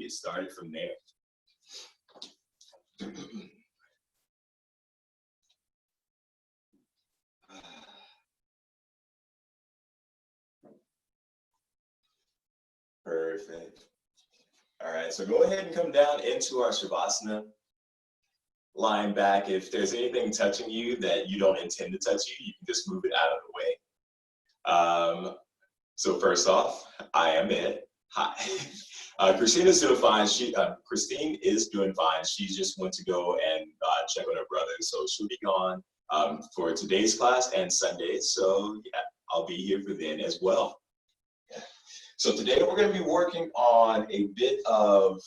get started from there. Perfect. All right, so go ahead and come down into our Shavasana. Lying back. If there's anything touching you that you don't intend to touch you, you can just move it out of the way. So first off, I am Ed. Hi. Christina's doing fine. Christine is doing fine. She just went to go and check on her brother, so she'll be gone for today's class and Sundays. So yeah, I'll be here for then as well. Yeah. So today we're going to be working on a bit of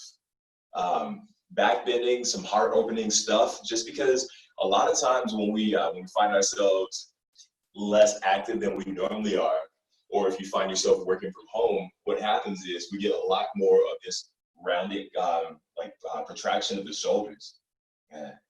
back bending, some heart opening stuff, just because a lot of times when we find ourselves less active than we normally are, or if you find yourself working from home, what happens is we get a lot more of this rounded protraction of the shoulders.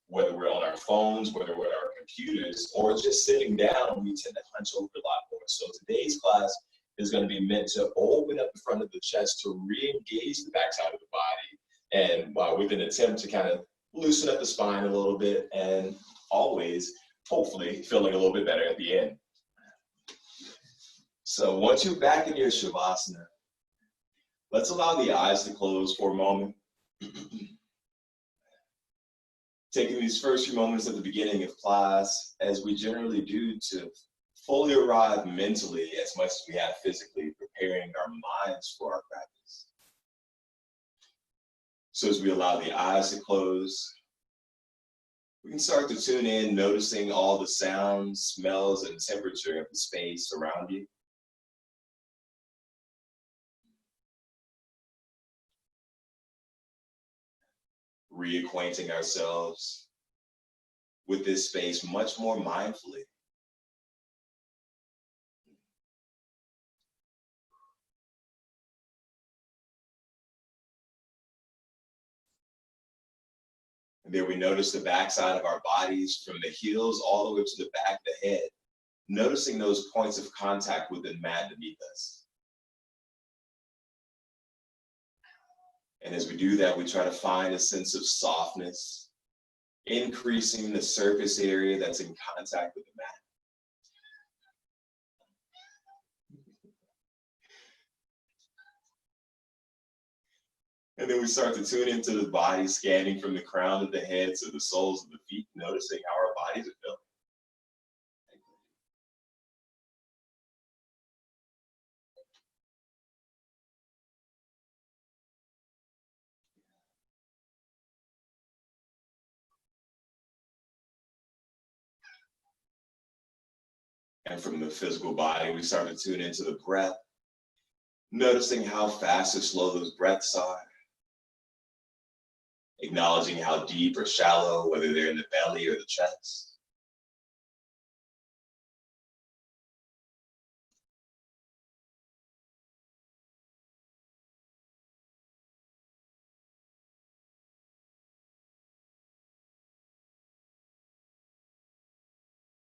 Whether we're on our phones, whether we're on our computers, or just sitting down, we tend to hunch over a lot more. So today's class is going to be meant to open up the front of the chest to re-engage the backside of the body, and with an attempt to kind of loosen up the spine a little bit, and always, hopefully, feeling a little bit better at the end. So once you're back in your Shavasana, let's allow the eyes to close for a moment. Taking these first few moments at the beginning of class, as we generally do, to fully arrive mentally as much as we have physically, preparing our minds for our practice. So as we allow the eyes to close, we can start to tune in, noticing all the sounds, smells, and temperature of the space around you. Reacquainting ourselves with this space much more mindfully. And there we notice the backside of our bodies, from the heels all the way to the back of the head, noticing those points of contact with the mat beneath us. And as we do that, we try to find a sense of softness, increasing the surface area that's in contact with the mat. And then we start to tune into the body, scanning from the crown of the head to the soles of the feet, noticing how our bodies are feeling. And from the physical body, we start to tune into the breath, noticing how fast or slow those breaths are, acknowledging how deep or shallow, whether they're in the belly or the chest.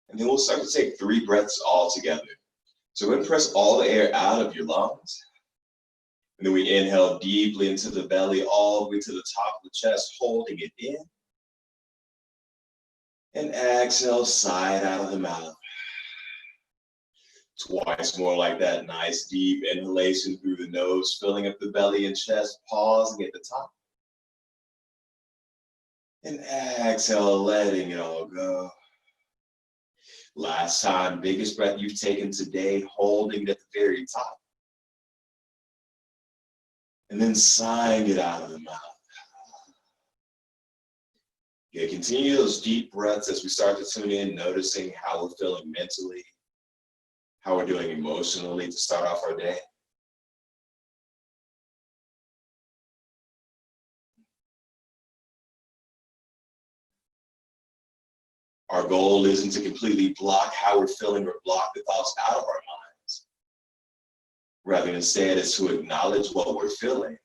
And then we'll start to take 3 breaths all together. So we're going to press all the air out of your lungs. And then we inhale deeply into the belly, all the way to the top of the chest, holding it in. And exhale, sigh it out of the mouth. Twice more like that. Nice deep inhalation through the nose, filling up the belly and chest, pausing at the top. And exhale, letting it all go. Last time, biggest breath you've taken today, holding it at the very top. And then sighing it out of the mouth. Yeah, continue those deep breaths as we start to tune in, noticing how we're feeling mentally, how we're doing emotionally to start off our day. Our goal isn't to completely block how we're feeling or block the thoughts out of our minds. Rather, instead, is to acknowledge what we're feeling.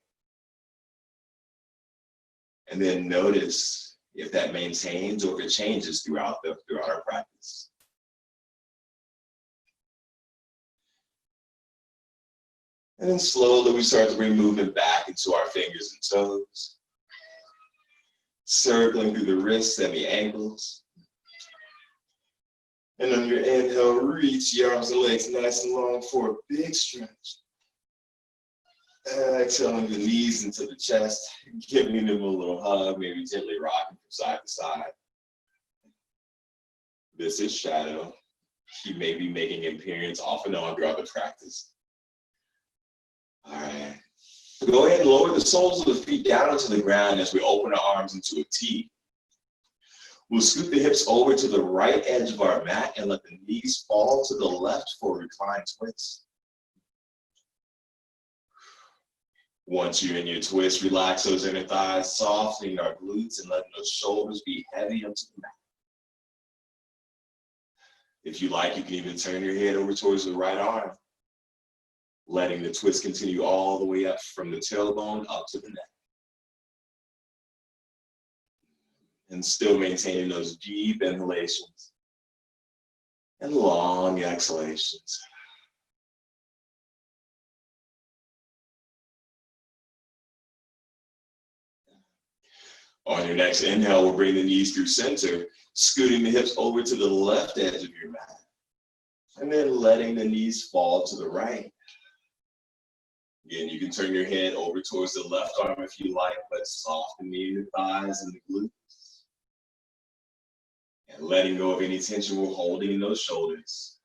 And then notice if that maintains or if it changes throughout our practice. And then slowly we start to bring movement back into our fingers and toes, circling through the wrists and the ankles. And on your inhale, reach your arms and legs nice and long for a big stretch. Exhaling the knees into the chest, giving them a little hug, maybe gently rocking from side to side. This is Shadow. He may be making an appearance off and on throughout the practice. All right. Go ahead and lower the soles of the feet down onto the ground as we open our arms into a T. We'll scoot the hips over to the right edge of our mat and let the knees fall to the left for a reclined twist. Once you're in your twist, relax those inner thighs, softening our glutes and letting those shoulders be heavy onto the mat. If you like, you can even turn your head over towards the right arm, letting the twist continue all the way up from the tailbone up to the neck. And still maintaining those deep inhalations and long exhalations. On your next inhale, we'll bring the knees through center, scooting the hips over to the left edge of your mat, and then letting the knees fall to the right. Again, you can turn your head over towards the left arm if you like, but softening the thighs and the glutes. And letting go of any tension we're holding in those shoulders.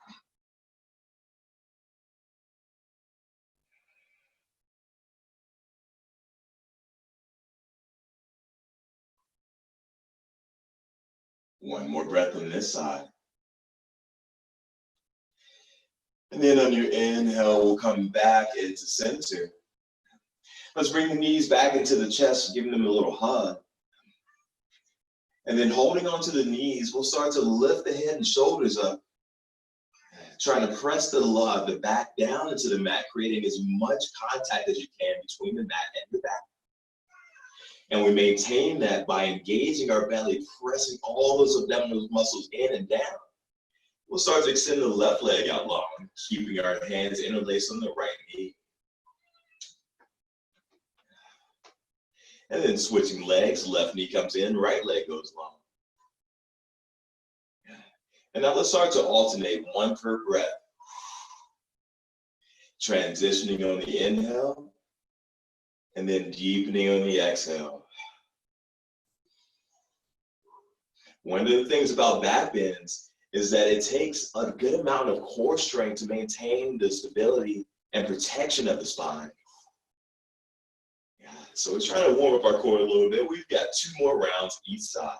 One more breath on this side. And then on your inhale, we'll come back into center. Let's bring the knees back into the chest, giving them a little hug. And then holding onto the knees, we'll start to lift the head and shoulders up, trying to press the back down into the mat, creating as much contact as you can between the mat and the back. And we maintain that by engaging our belly, pressing all those abdominal muscles in and down. We'll start to extend the left leg out long, keeping our hands interlaced on the right knee. And then switching legs, left knee comes in, right leg goes long. And now let's start to alternate, one per breath. Transitioning on the inhale, and then deepening on the exhale. One of the things about back bends is that it takes a good amount of core strength to maintain the stability and protection of the spine. So we're trying to warm up our core a little bit. We've got 2 more rounds each side.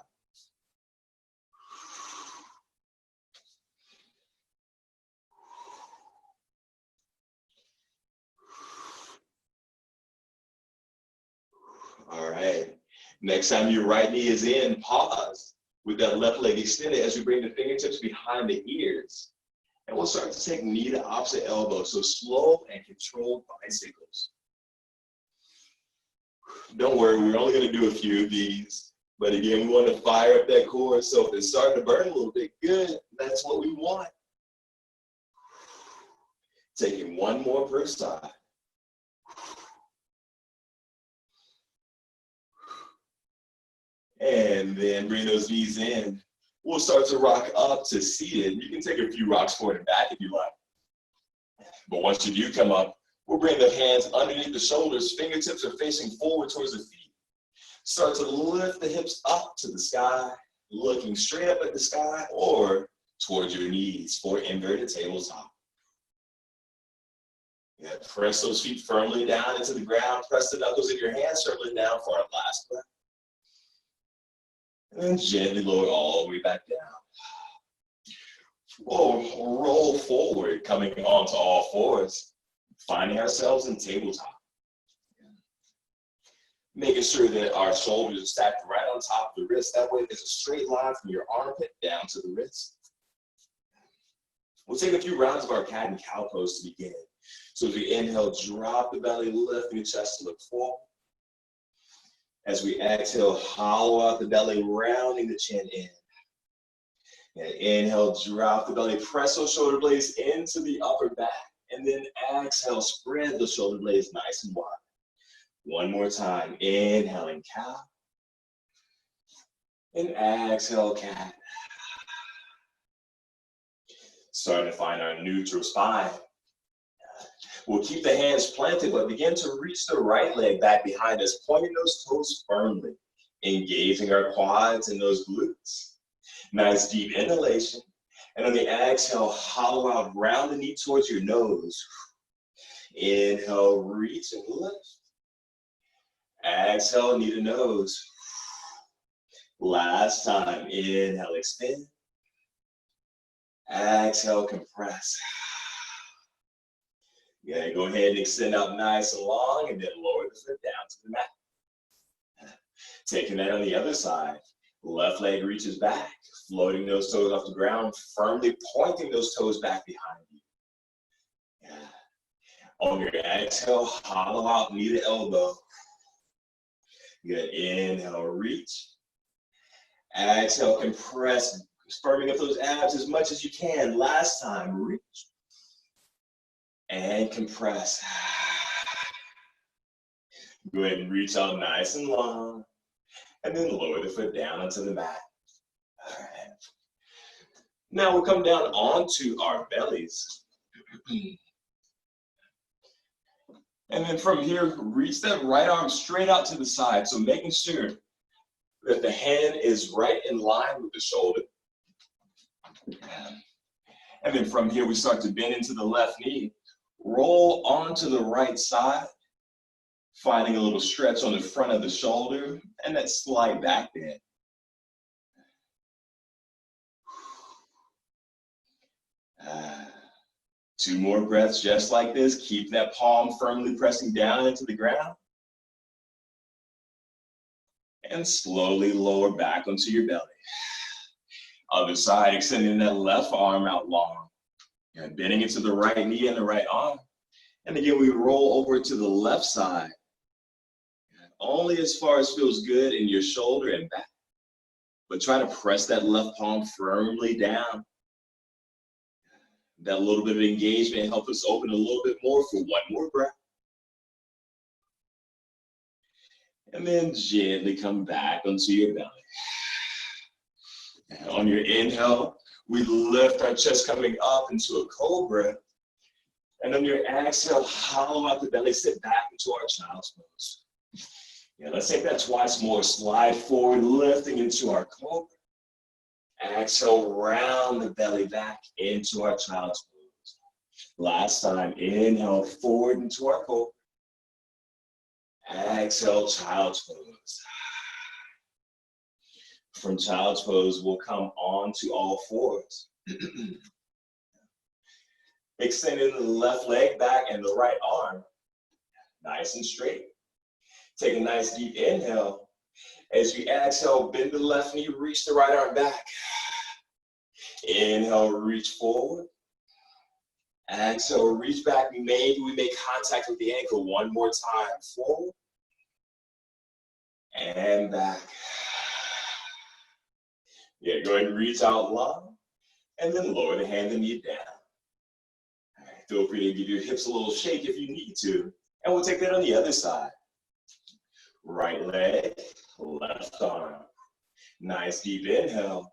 All right. Next time your right knee is in, pause with that left leg extended as we bring the fingertips behind the ears. And we'll start to take knee to opposite elbow. So slow and controlled bicycles. Don't worry, we're only going to do a few of these. But again, we want to fire up that core. So if it's starting to burn a little bit, good. That's what we want. Taking 1 more per side. And then bring those knees in. We'll start to rock up to seated. You can take a few rocks forward and back if you like. But once you do come up, we'll bring the hands underneath the shoulders. Fingertips are facing forward towards the feet. Start to lift the hips up to the sky, looking straight up at the sky or towards your knees for inverted tabletop. Yeah, press those feet firmly down into the ground. Press the knuckles in your hands firmly down for our last breath. And then gently lower all the way back down. We'll roll forward, coming onto all fours, finding ourselves in tabletop. Making sure that our shoulders are stacked right on top of the wrist. That way there's a straight line from your armpit down to the wrist. We'll take a few rounds of our cat and cow pose to begin. So as we inhale, drop the belly, lift the chest to look forward. As we exhale, hollow out the belly, rounding the chin in. And inhale, drop the belly, press those shoulder blades into the upper back. And then exhale, spread the shoulder blades nice and wide. One more time, inhaling cow. And exhale, cat. Starting to find our neutral spine. We'll keep the hands planted, but begin to reach the right leg back behind us, pointing those toes firmly, engaging our quads and those glutes. Nice deep inhalation. And on the exhale, hollow out, round the knee towards your nose. Inhale, reach and lift. Exhale, knee to nose. Last time, inhale, extend. Exhale, compress. Yeah, go ahead and extend out nice and long, and then lower the foot down to the mat. Taking that on the other side. Left leg reaches back, floating those toes off the ground, firmly pointing those toes back behind you. Yeah. On your exhale, hollow out, knee to elbow. Good, inhale, reach. Exhale, compress, firming up those abs as much as you can. Last time, reach. And compress. Go ahead and reach out nice and long. And then lower the foot down onto the mat. All right. Now we'll come down onto our bellies. And then from here, reach that right arm straight out to the side. So making sure that the hand is right in line with the shoulder. And then from here, we start to bend into the left knee. Roll onto the right side, finding a little stretch on the front of the shoulder and that slight back bend. Two more breaths just like this. Keep that palm firmly pressing down into the ground. And slowly lower back onto your belly. Other side, extending that left arm out long. And bending into the right knee and the right arm. And again, we roll over to the left side. Only as far as feels good in your shoulder and back. But try to press that left palm firmly down. That little bit of engagement helps us open a little bit more for one more breath. And then gently come back onto your belly. And on your inhale, we lift our chest coming up into a cobra. And on your exhale, hollow out the belly, sit back into our child's pose. Yeah, let's take that twice more. Slide forward, lifting into our cobra. Exhale, round the belly back into our child's pose. Last time, inhale forward into our cobra. Exhale, child's pose. From child's pose, we'll come on to all fours. Extending the left leg back and the right arm. Nice and straight. Take a nice deep inhale. As you exhale, bend the left knee, reach the right arm back. Inhale, reach forward. Exhale, reach back. Maybe we make contact with the ankle one more time. Forward. And back. Yeah, go ahead and reach out long. And then lower the hand and knee down. All right, feel free to give your hips a little shake if you need to. And we'll take that on the other side. Right leg, left arm. Nice deep inhale.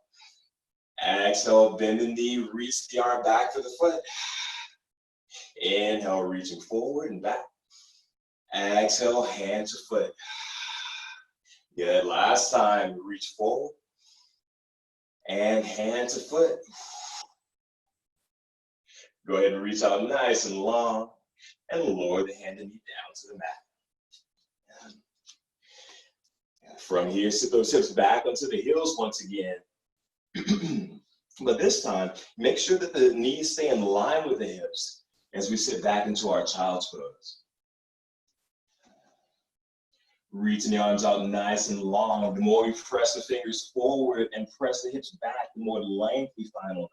Exhale, bend the knee, reach the arm back for the foot. Inhale, reaching forward and back. Exhale, hand to foot. Good, last time, reach forward. And hand to foot. Go ahead and reach out nice and long. And lower the hand and knee down to the mat. From here, sit those hips back onto the heels once again. But this time, make sure that the knees stay in line with the hips as we sit back into our child's pose. Reaching the arms out nice and long. The more we press the fingers forward and press the hips back, the more length we find on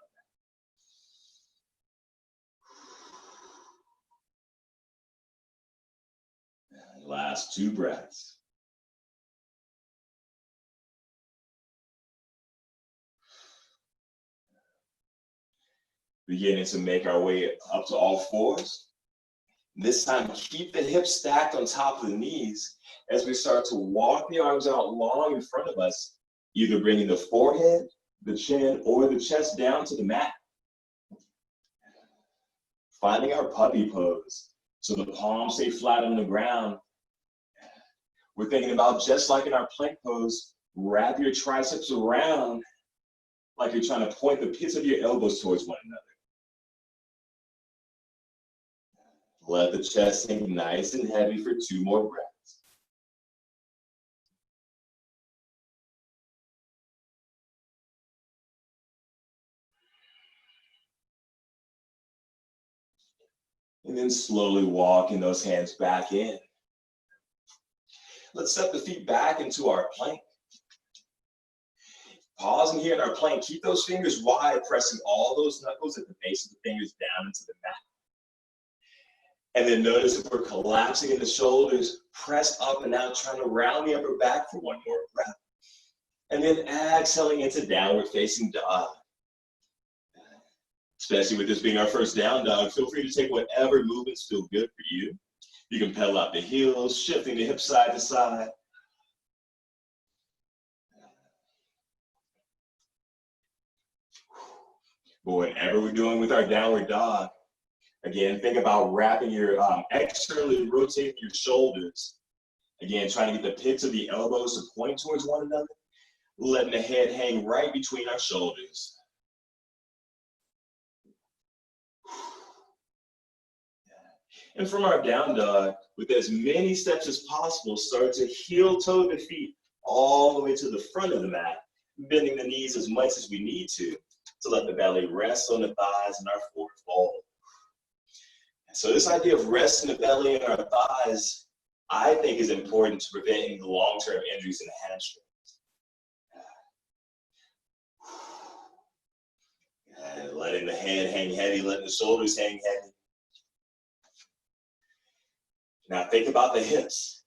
them. Last two breaths. Beginning to make our way up to all fours. This time, keep the hips stacked on top of the knees as we start to walk the arms out long in front of us, either bringing the forehead, the chin, or the chest down to the mat. Finding our puppy pose, so the palms stay flat on the ground. We're thinking about, just like in our plank pose, wrap your triceps around like you're trying to point the pits of your elbows towards one another. Let the chest sink nice and heavy for 2 more breaths. And then slowly walking those hands back in. Let's step the feet back into our plank. Pausing here in our plank, keep those fingers wide, pressing all those knuckles at the base of the fingers down into the mat. And then notice if we're collapsing in the shoulders, press up and out, trying to round the upper back for 1 more breath. And then exhaling into downward facing dog. Especially with this being our first down dog, feel free to take whatever movements feel good for you. You can pedal out the heels, shifting the hips side to side. But whatever we're doing with our downward dog, again, think about wrapping your, externally rotating your shoulders. Again, trying to get the pits of the elbows to point towards one another, letting the head hang right between our shoulders. And from our down dog, with as many steps as possible, start to heel toe the feet all the way to the front of the mat, bending the knees as much as we need to let the belly rest on the thighs and our forward fold. So this idea of resting the belly and our thighs, I think, is important to prevent any long-term injuries in the hamstrings. And letting the head hang heavy, letting the shoulders hang heavy. Now think about the hips.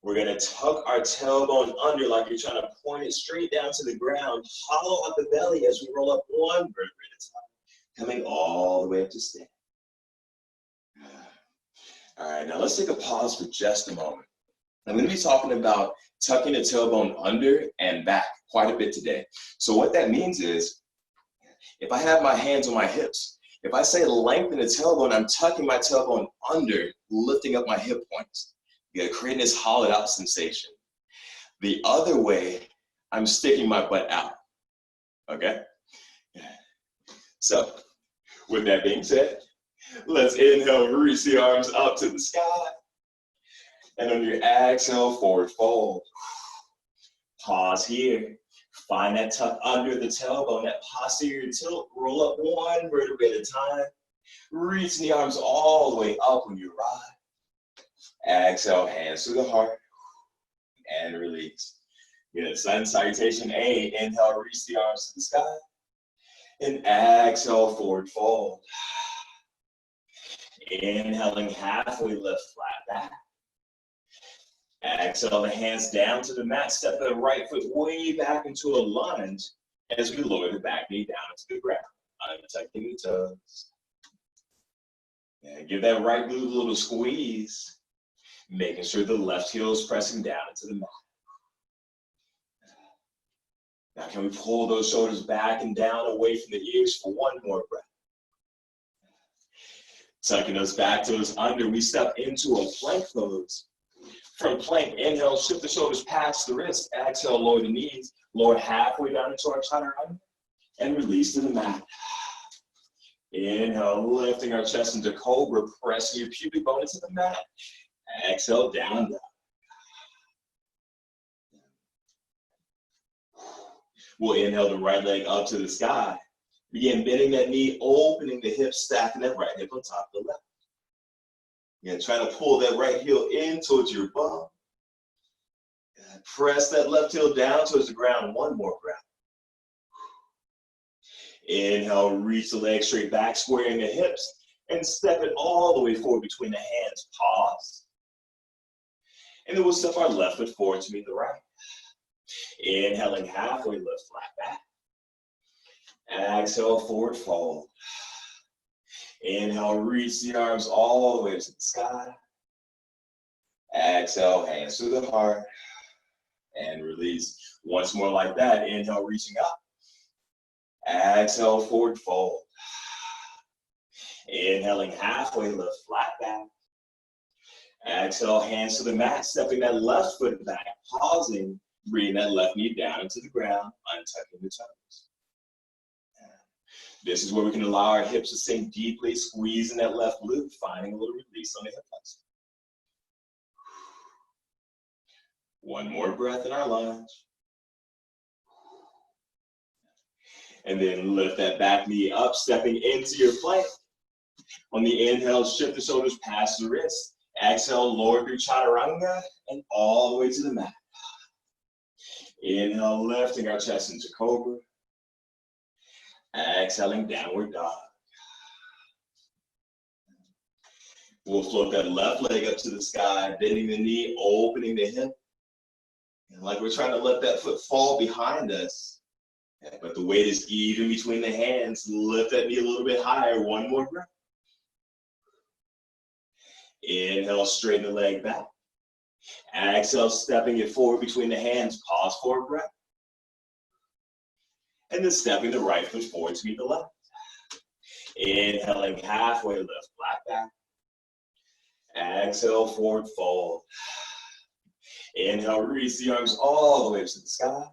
We're gonna tuck our tailbone under like you're trying to point it straight down to the ground, hollow out the belly as we roll up 1 vertebra at a time, coming all the way up to stand. All right, now let's take a pause for just a moment. I'm gonna be talking about tucking the tailbone under and back quite a bit today. So what that means is, if I have my hands on my hips, if I say lengthen the tailbone, I'm tucking my tailbone under, lifting up my hip points. You know, creating this hollowed out sensation. The other way, I'm sticking my butt out, okay? So, with that being said, let's inhale, reach the arms up to the sky. And on your exhale, forward fold. Pause here. Find that tuck under the tailbone, that posterior tilt. Roll up 1 vertebra at a time. Reach the arms all the way up when you rise. Exhale, hands to the heart, and release. Good, sun salutation A, inhale, reach the arms to the sky, and exhale, forward fold. Inhaling, halfway lift, flat back. Exhale, the hands down to the mat, step the right foot way back into a lunge as we lower the back knee down into the ground, untucking the toes. And give that right glute a little squeeze. Making sure the left heel is pressing down into the mat. Now can we pull those shoulders back and down away from the ears for 1 more breath. Tucking those back toes under, we step into a plank pose. From plank, inhale, shift the shoulders past the wrist. Exhale, lower the knees, lower halfway down into our chaturanga, and release to the mat. Inhale, lifting our chest into cobra, pressing your pubic bone into the mat. Exhale, down dog. We'll inhale the right leg up to the sky. Begin bending that knee, opening the hips, stacking that right hip on top of the left. Again, trying to pull that right heel in towards your bum. Press that left heel down towards the ground. 1 more breath. Inhale, reach the leg straight back, squaring the hips, and step it all the way forward between the hands. Pause. And then we'll step our left foot forward to meet the right. Inhaling, halfway lift, flat back. Exhale, forward fold. Inhale, reach the arms all the way to the sky. Exhale, hands to the heart. And release. Once more like that. Inhale, reaching up. Exhale, forward fold. Inhaling halfway, lift flat back. Exhale, hands to the mat, stepping that left foot back, pausing, bringing that left knee down into the ground, untucking the toes. This is where we can allow our hips to sink deeply, squeezing that left glute, finding a little release on the hip flexor. One more breath in our lunge. And then lift that back knee up, stepping into your plank. On the inhale, shift the shoulders past the wrist. Exhale, lower through chaturanga and all the way to the mat. Inhale, lifting our chest into cobra. Exhaling, downward dog. We'll float that left leg up to the sky, bending the knee, opening the hip. And like we're trying to let that foot fall behind us. But the weight is even between the hands. Lift that knee a little bit higher. One more breath. Inhale, straighten the leg back. Exhale, stepping it forward between the hands. Pause for a breath. And then stepping the right foot forward to meet the left. Inhaling halfway, lift flat back. Exhale, forward fold. Inhale, reach the arms all the way to the sky.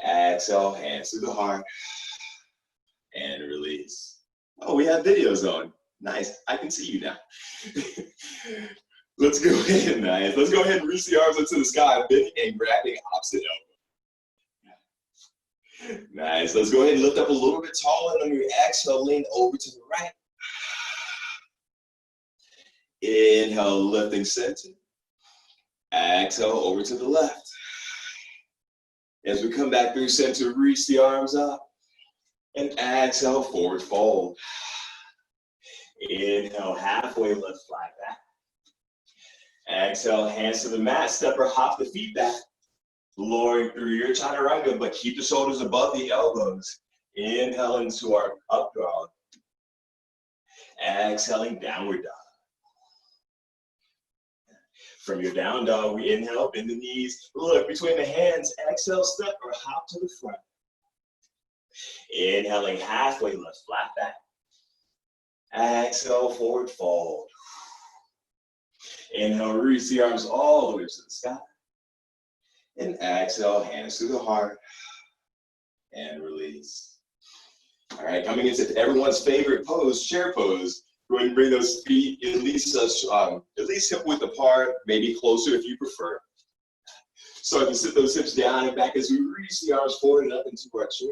Exhale, hands to the heart. And release. Oh, we have videos on. Nice, I can see you now. Let's go ahead, nice. Let's go ahead and reach the arms up to the sky, bending and grabbing opposite elbow. Nice, let's go ahead and lift up a little bit taller, and on your exhale, lean over to the right. Inhale, lifting center. Exhale, over to the left. As we come back through center, reach the arms up. And exhale, forward fold. Inhale, halfway, lift flat back. Exhale, hands to the mat, step or hop the feet back. Lowering through your chaturanga, but keep the shoulders above the elbows. Inhale into our up dog. Exhaling, downward dog. From your down dog, we inhale, bend the knees, look between the hands, exhale, step or hop to the front. Inhaling halfway, lift flat back. Exhale, forward fold. Inhale, reach the arms all the way to the sky. And exhale, hands to the heart. And release. All right, coming into everyone's favorite pose, chair pose. Go ahead and bring those feet at least hip width apart, maybe closer if you prefer. So I can sit those hips down and back as we reach the arms forward and up into our chair.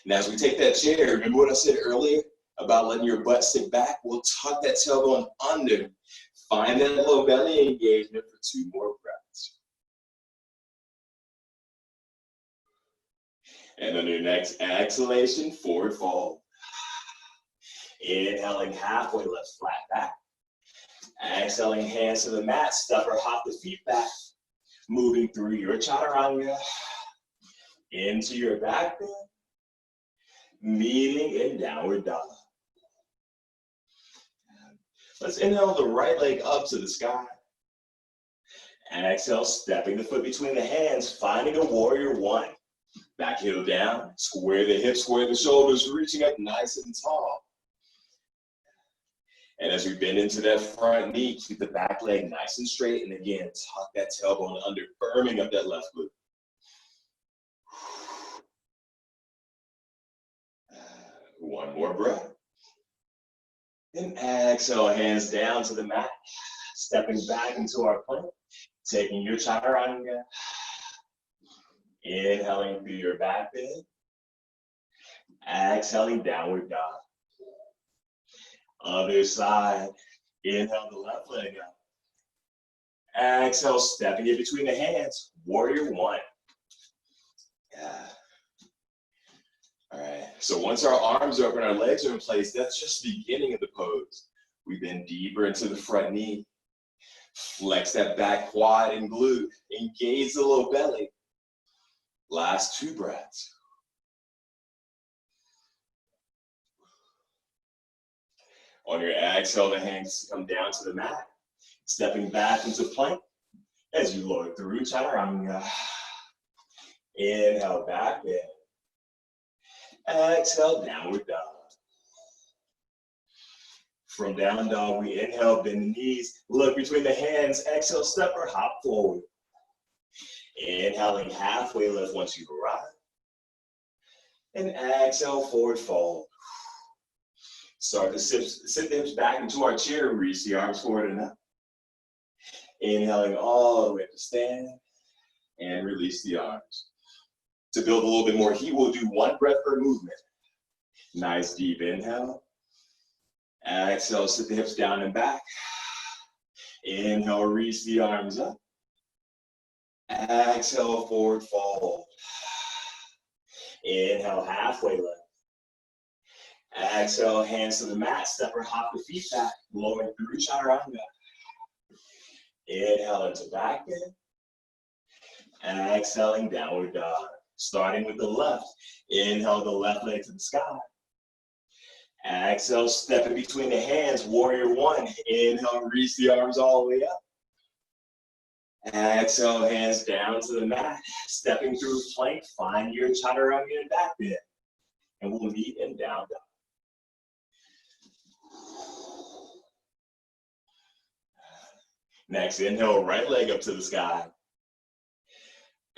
Now as we take that chair, remember what I said earlier about letting your butt sit back? We'll tuck that tailbone under. Find that low belly engagement for 2 more breaths. And on your next exhalation, forward fold. Inhaling halfway, lift flat back. Exhaling, hands to the mat, step or hop the feet back. Moving through your chaturanga into your back bend. Meeting in downward dog. Let's inhale the right leg up to the sky. And exhale, stepping the foot between the hands, finding a warrior 1. Back heel down, square the hips, square the shoulders, reaching up nice and tall. And as we bend into that front knee, keep the back leg nice and straight. And again, tuck that tailbone under, firming up that left glute. One more breath. And exhale, hands down to the mat. Stepping back into our plank. Taking your chaturanga. Inhaling through your back bend. Exhaling, downward dog. Other side. Inhale the left leg up. Exhale, stepping in between the hands. Warrior 1. Yeah. All right, so once our arms are up and our legs are in place, that's just the beginning of the pose. We bend deeper into the front knee. Flex that back quad and glute. Engage the low belly. Last 2 breaths. On your exhale, the hands come down to the mat. Stepping back into plank as you lower through chaturanga. Inhale, back bend. Exhale, downward dog. From down dog, we inhale, bend the knees, look between the hands, exhale, step or hop forward. Inhaling, halfway lift once you arrive. And exhale, forward fold. Start to sit the hips back into our chair, reach the arms forward and up. Inhaling all the way to stand and release the arms. To build a little bit more heat, we'll do one breath per movement. Nice deep inhale. Exhale, sit the hips down and back. Inhale, reach the arms up. Exhale, forward fold. Inhale, halfway lift. Exhale, hands to the mat, step or hop the feet back, blowing through chaturanga. Inhale into back bend. Exhaling, downward dog. Starting with the left. Inhale the left leg to the sky. Exhale, step in between the hands, warrior one. Inhale, reach the arms all the way up. Exhale, hands down to the mat. Stepping through plank, find your chaturanga and back bend. And we'll meet in down dog. Next, inhale, right leg up to the sky.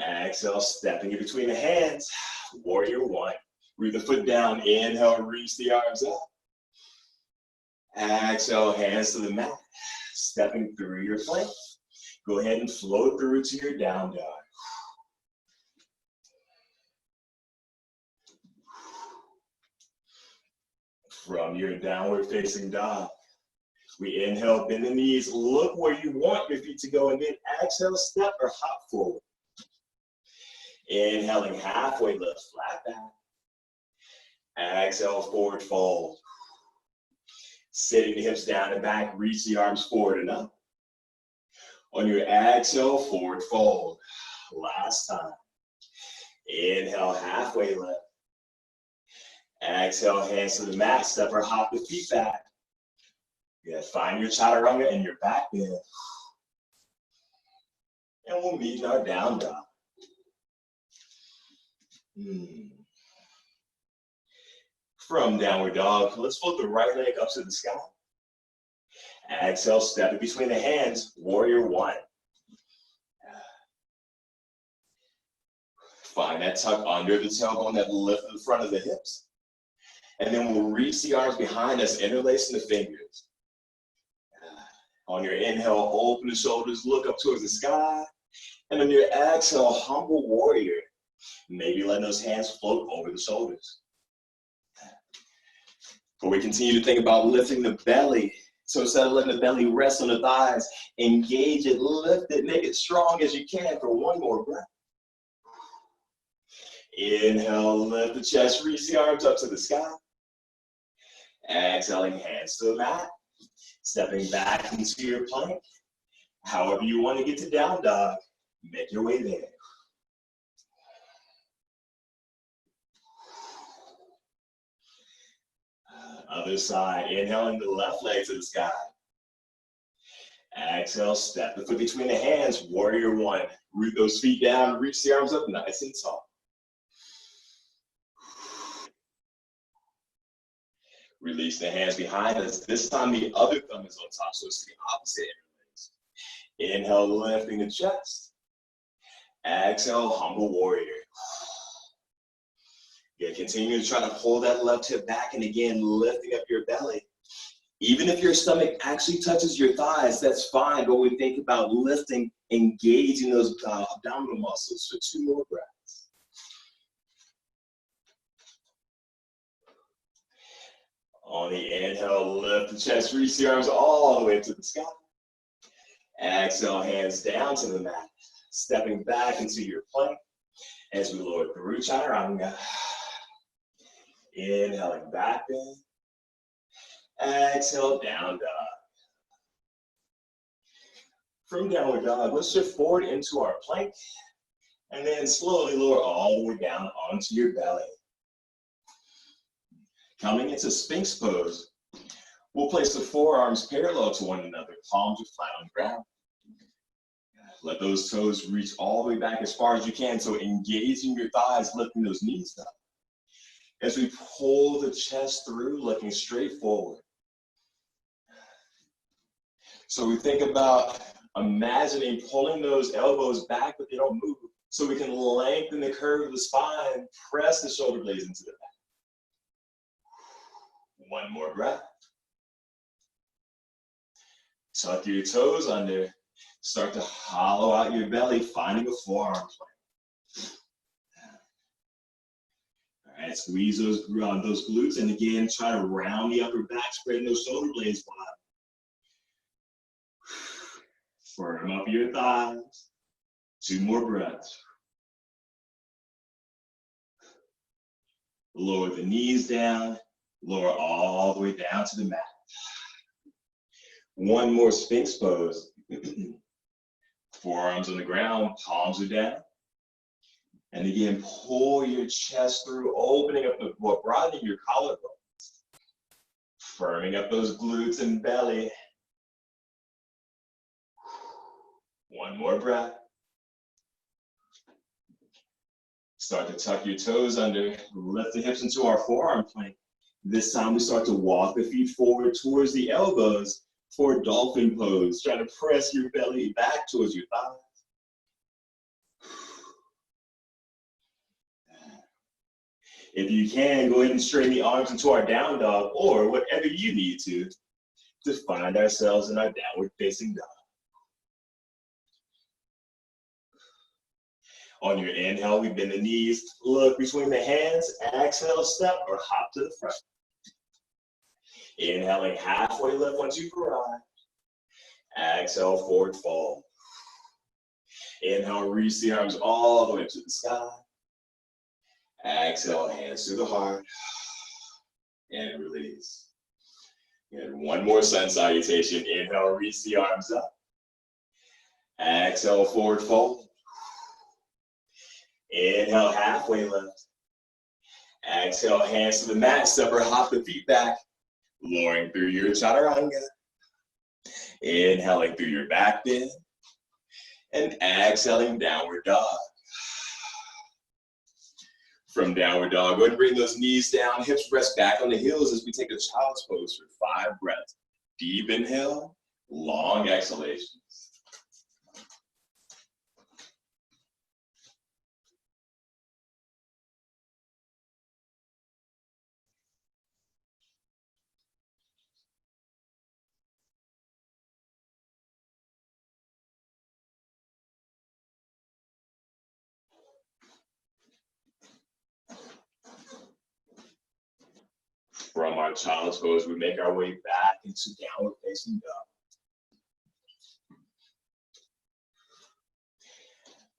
Exhale, stepping in between the hands, warrior one. Root the foot down, inhale, reach the arms up. Exhale, hands to the mat, stepping through your plank. Go ahead and float through to your down dog. From your downward facing dog, we inhale, bend the knees, look where you want your feet to go, and then exhale, step or hop forward. Inhaling, halfway lift, flat back. Exhale, forward fold. Sitting the hips down and back, reach the arms forward and up. On your exhale, forward fold. Last time. Inhale, halfway lift. Exhale, hands to the mat, step or hop the feet back. Yeah, find your chaturanga and your back bend. And we'll meet in our down dog. From downward dog, let's float the right leg up to the sky. Exhale, step in between the hands, warrior one. Find that tuck under the tailbone, that lift in the front of the hips. And then we'll reach the arms behind us, interlacing the fingers. On your inhale, open the shoulders, look up towards the sky. And on your exhale, humble warrior. Maybe letting those hands float over the shoulders. But we continue to think about lifting the belly. So instead of letting the belly rest on the thighs, engage it, lift it, make it strong as you can for one more breath. Inhale, lift the chest, reach the arms up to the sky. Exhaling, hands to the mat. Stepping back into your plank. However you want to get to down dog, make your way there. Other side, inhaling the left leg to the sky. Exhale, step the foot between the hands, warrior one. Root those feet down, reach the arms up nice and tall. Release the hands behind us. This time the other thumb is on top, so it's the opposite interlace. Inhale, lifting the chest. Exhale, humble warrior. Yeah, continue to try to pull that left hip back, and again, lifting up your belly. Even if your stomach actually touches your thighs, that's fine, but we think about lifting, engaging those abdominal muscles for 2 more breaths. On the inhale, lift the chest, reach the arms all the way to the sky. Exhale, hands down to the mat. Stepping back into your plank as we lower through chaturanga. Inhaling back bend. Exhale, down dog. From downward dog, let's shift forward into our plank and then slowly lower all the way down onto your belly. Coming into Sphinx pose, We'll place the forearms parallel to one another, palms are flat on the ground. Let those toes reach all the way back as far as you can, so engaging your thighs, lifting those knees up. As we pull the chest through, looking straight forward. So we think about imagining pulling those elbows back, but they don't move, so we can lengthen the curve of the spine, press the shoulder blades into the back. One more breath. Tuck your toes under. Start to hollow out your belly, finding a forearm plank. All right, squeeze those glutes, and again, try to round the upper back, spreading those shoulder blades wide. Firm up your thighs. 2 more breaths. Lower the knees down. Lower all the way down to the mat. One more Sphinx pose. Forearms on the ground, palms are down. And again, pull your chest through, opening up broadening your collarbones. Firming up those glutes and belly. One more breath. Start to tuck your toes under, lift the hips into our forearm plank. This time we start to walk the feet forward towards the elbows for dolphin pose. Try to press your belly back towards your thighs. If you can, go ahead and straighten the arms into our down dog, or whatever you need to find ourselves in our downward facing dog. On your inhale, we bend the knees, look between the hands, exhale, step or hop to the front. Inhaling, halfway lift once you've arrived. Exhale, forward fold. Inhale, reach the arms all the way to the sky. Exhale, hands to the heart. And release. And one more sun salutation. Inhale, reach the arms up. Exhale, forward fold. Inhale, halfway lift. Exhale, hands to the mat, step or hop the feet back, lowering through your chaturanga. Inhaling through your back bend, and exhaling, downward dog. From downward dog, go ahead and bring those knees down, hips rest back on the heels as we take a child's pose for 5 breaths. Deep inhale, long exhalation. From our child's pose, we make our way back into downward facing dog.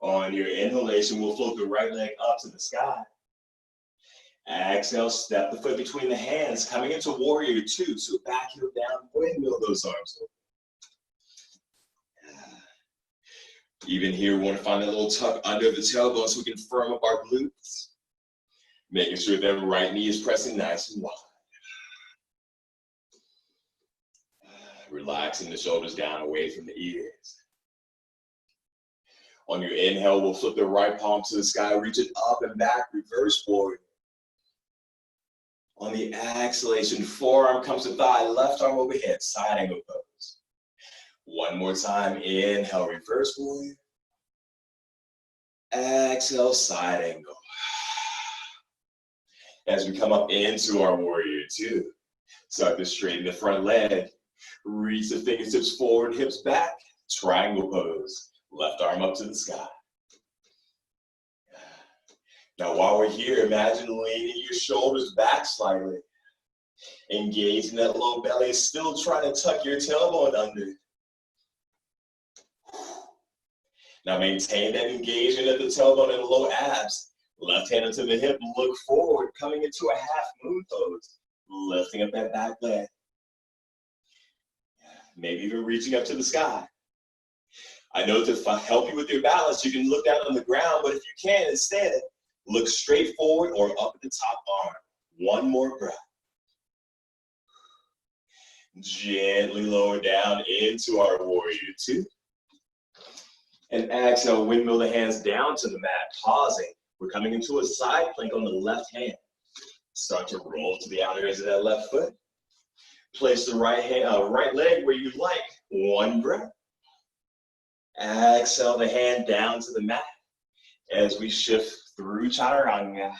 On your inhalation, we'll float the right leg up to the sky. Exhale, step the foot between the hands, coming into warrior 2. So back heel down, windmill those arms over. Even here, we want to find a little tuck under the tailbone so we can firm up our glutes. Making sure that right knee is pressing nice and wide. Relaxing the shoulders down away from the ears. On your inhale, we'll flip the right palm to the sky, reach it up and back, reverse forward. On the exhalation, forearm comes to thigh, left arm overhead, side angle pose. One more time, inhale, reverse forward. Exhale, side angle. As we come up into our warrior 2, start to straighten the front leg. Reach the fingertips forward, hips back, triangle pose. Left arm up to the sky. Now while we're here, imagine leaning your shoulders back slightly. Engaging that low belly, still trying to tuck your tailbone under. Now maintain that engagement at the tailbone and the low abs. Left hand into the hip, look forward, coming into a half moon pose. Lifting up that back leg. Maybe even reaching up to the sky. I know to help you with your balance, you can look down on the ground, but if you can, instead, look straight forward or up at the top arm. One more breath. Gently lower down into our warrior two. And exhale, windmill the hands down to the mat, pausing. We're coming into a side plank on the left hand. Start to roll to the outer edge of that left foot. Place the right leg where you like. One breath. Exhale the hand down to the mat as we shift through chaturanga.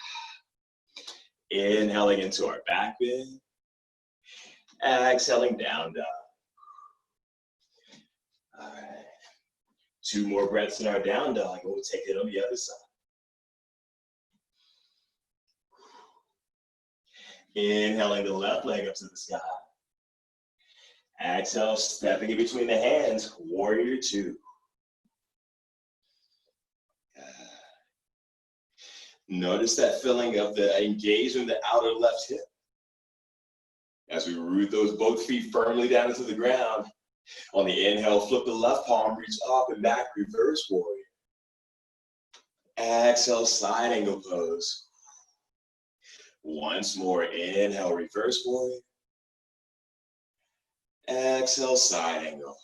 Inhaling into our back bend. Exhaling down dog. All right. 2 more breaths in our down dog, and we'll take it on the other side. Inhaling the left leg up to the sky. Exhale, stepping in between the hands, warrior two. Notice that feeling of the engagement in the outer left hip. As we root those both feet firmly down into the ground. On the inhale, flip the left palm, reach up and back, reverse warrior. Exhale, side angle pose. Once more, inhale, reverse warrior. Exhale, side angle.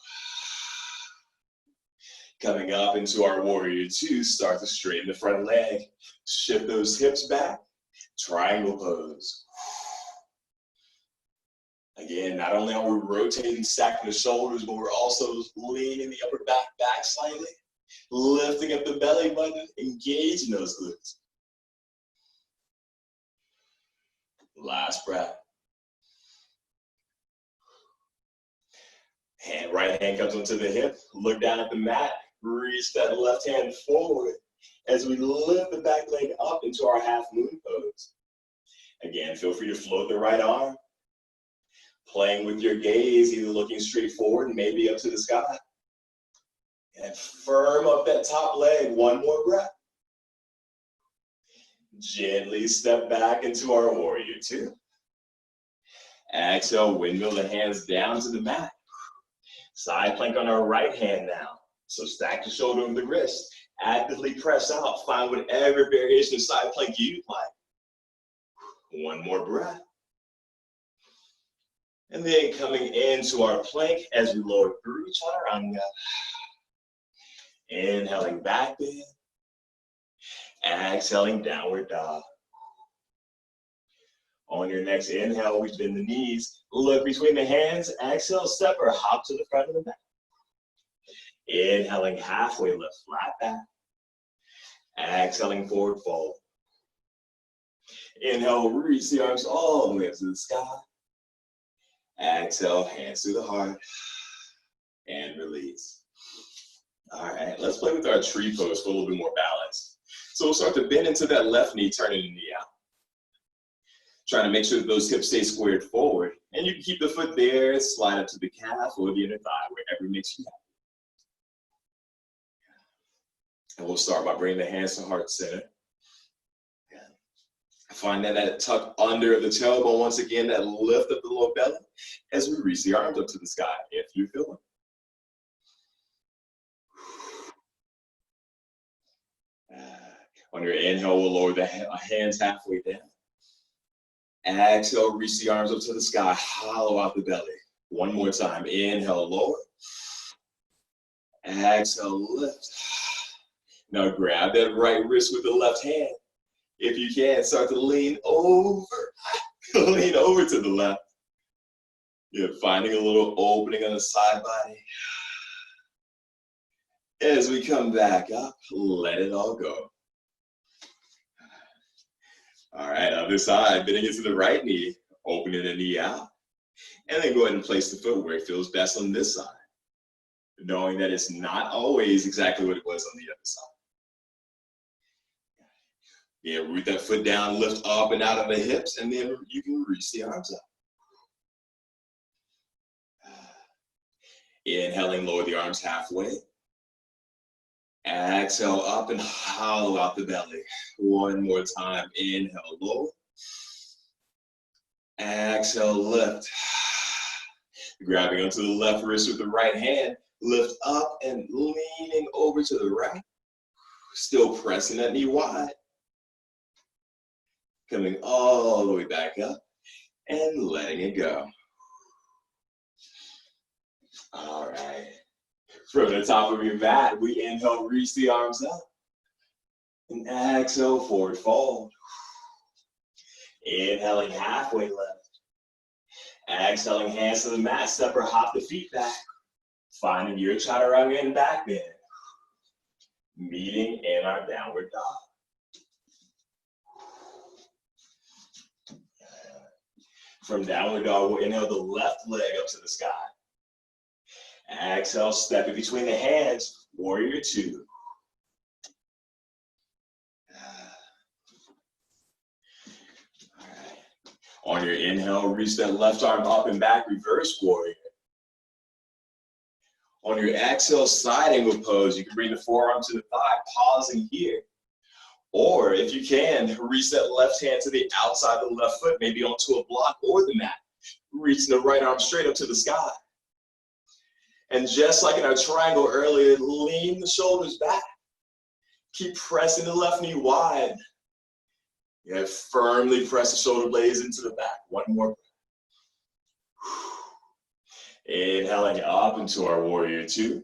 Coming up into our warrior two, start to straighten the front leg. Shift those hips back, triangle pose. Again, not only are we rotating, stacking the shoulders, but we're also leaning the upper back slightly, lifting up the belly button, engaging those glutes. Last breath. Right hand comes onto the hip, look down at the mat, reach that left hand forward as we lift the back leg up into our half moon pose. Again, feel free to float the right arm, playing with your gaze, either looking straight forward, maybe up to the sky. And firm up that top leg, 1 more breath. Gently step back into our warrior two. Exhale, windmill the hands down to the mat. Side plank on our right hand now. So stack the shoulder over the wrist. Actively press out. Find whatever variation of side plank you'd like. 1 more breath. And then coming into our plank as we lower through chaturanga. Inhaling back bend. Exhaling downward dog. On your next inhale, we bend the knees. Look between the hands. Exhale, step or hop to the front of the mat. Inhaling halfway lift, flat back. Exhaling forward fold. Inhale, reach the arms all the way up to the sky. Exhale, hands to the heart. And release. All right, let's play with our tree pose for a little bit more balance. So we'll start to bend into that left knee, turning the knee out. Trying to make sure that those hips stay squared forward. And you can keep the foot there, slide up to the calf or the inner thigh, wherever makes you happy. And we'll start by bringing the hands to heart center. Find that tuck under the tailbone. Once again, that lift up the lower belly as we reach the arms up to the sky, if you feel it. On your inhale, we'll lower the hands halfway down. Exhale, reach the arms up to the sky, hollow out the belly. 1 more time. Inhale, lower. Exhale, lift. Now grab that right wrist with the left hand. If you can, start to lean over. Lean over to the left. You're finding a little opening on the side body. As we come back up, let it all go. All right, other side, bending into the right knee, opening the knee out. And then go ahead and place the foot where it feels best on this side. Knowing that it's not always exactly what it was on the other side. Yeah, root that foot down, lift up and out of the hips, and then you can reach the arms up. Inhaling, lower the arms halfway. Exhale up and hollow out the belly. 1 more time. Inhale, lower. Exhale, lift. Grabbing onto the left wrist with the right hand. Lift up and leaning over to the right. Still pressing that knee wide. Coming all the way back up and letting it go. All right. From the top of your mat, we inhale, reach the arms up. And exhale, forward fold. Inhaling halfway lift. Exhaling, hands to the mat, step or hop the feet back. Finding your chaturanga and back bend. Meeting in our downward dog. From downward dog, we'll inhale the left leg up to the sky. Exhale, step it between the hands, warrior two. All right. On your inhale, reach that left arm up and back, reverse warrior. On your exhale, side angle pose, you can bring the forearm to the thigh, pausing here. Or if you can, reach that left hand to the outside of the left foot, maybe onto a block or the mat. Reaching the right arm straight up to the sky. And just like in our triangle earlier, lean the shoulders back. Keep pressing the left knee wide. Yeah, firmly press the shoulder blades into the back. One more. Inhaling up into our warrior two.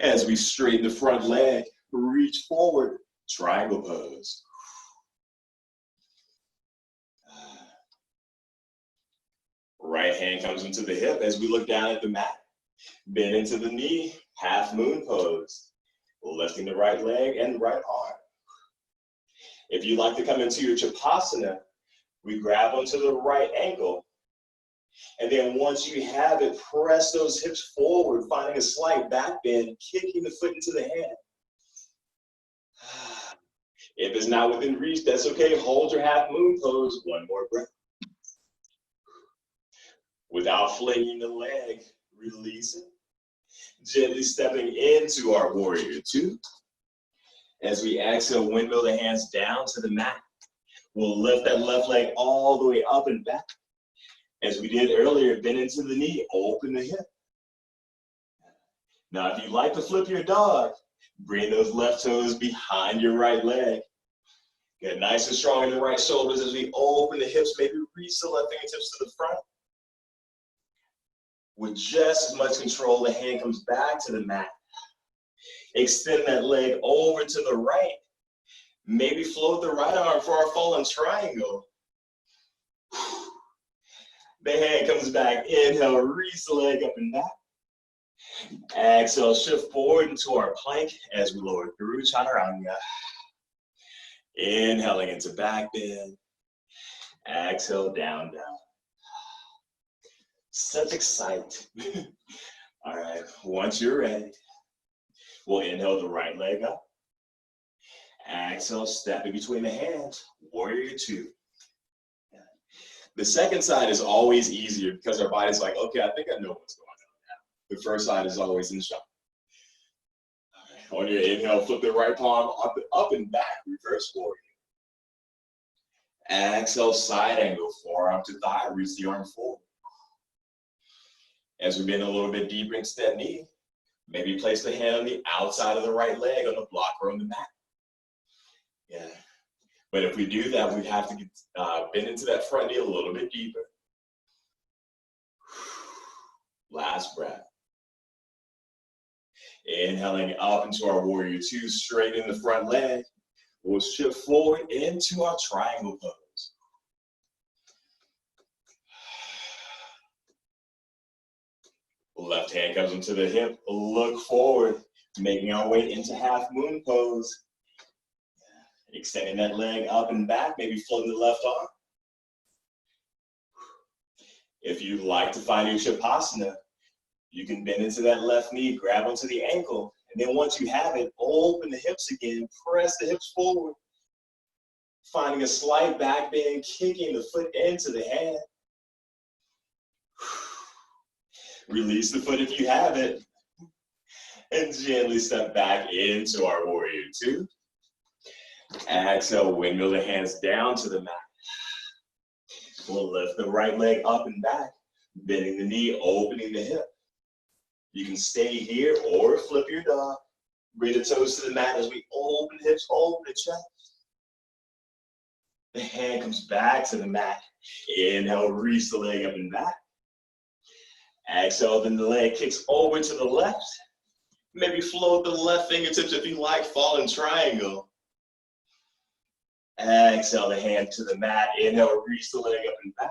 As we straighten the front leg, reach forward, triangle pose. Right hand comes into the hip as we look down at the mat. Bend into the knee, half moon pose. Lifting the right leg and right arm. If you'd like to come into your Chapasana, we grab onto the right ankle. And then once you have it, press those hips forward, finding a slight back bend, kicking the foot into the hand. If it's not within reach, that's okay. Hold your half moon pose. One more breath. Without flinging the leg, release it. Gently stepping into our warrior two. As we exhale, windmill the hands down to the mat. We'll lift that left leg all the way up and back. As we did earlier, bend into the knee, open the hip. Now, if you'd like to flip your dog, bring those left toes behind your right leg. Get nice and strong in the right shoulders as we open the hips, maybe reach the left fingertips to the front. With just as much control, the hand comes back to the mat. Extend that leg over to the right. Maybe float the right arm for our fallen triangle. The hand comes back. Inhale, reach the leg up and back. Exhale, shift forward into our plank as we lower through chaturanga. Inhaling into back bend. Exhale, down, down. Such excitement. All right, once you're ready, we'll inhale the right leg up. Exhale, step in between the hands, warrior two. The second side is always easier because our body's like, okay, I think I know what's going on now. The first side is always in shock. All right, on your inhale, flip the right palm up and back, reverse warrior. Exhale, side angle, forearm to thigh, reach the arm forward. As we bend a little bit deeper into that knee, maybe place the hand on the outside of the right leg on the block or on the mat. Yeah. But if we do that, we have to get, bend into that front knee a little bit deeper. Last breath. Inhaling up into our warrior two, straighten the front leg. We'll shift forward into our triangle pose. Left hand comes into the hip, look forward, making our way into half moon pose. Extending that leg up and back, maybe floating the left arm. If you'd like to find your Shavasana, you can bend into that left knee, grab onto the ankle, and then once you have it, open the hips again, press the hips forward, finding a slight back bend, kicking the foot into the hand. Release the foot if you have it, and gently step back into our warrior two. Exhale, windmill the hands down to the mat. We'll lift the right leg up and back, bending the knee, opening the hip. You can stay here or flip your dog. Bring the toes to the mat as we open hips, open the chest. The hand comes back to the mat. Inhale, reach the leg up and back. Exhale, then the leg kicks over to the left. Maybe float the left fingertips if you like, falling triangle. Exhale the hand to the mat. Inhale, reach the leg up and back.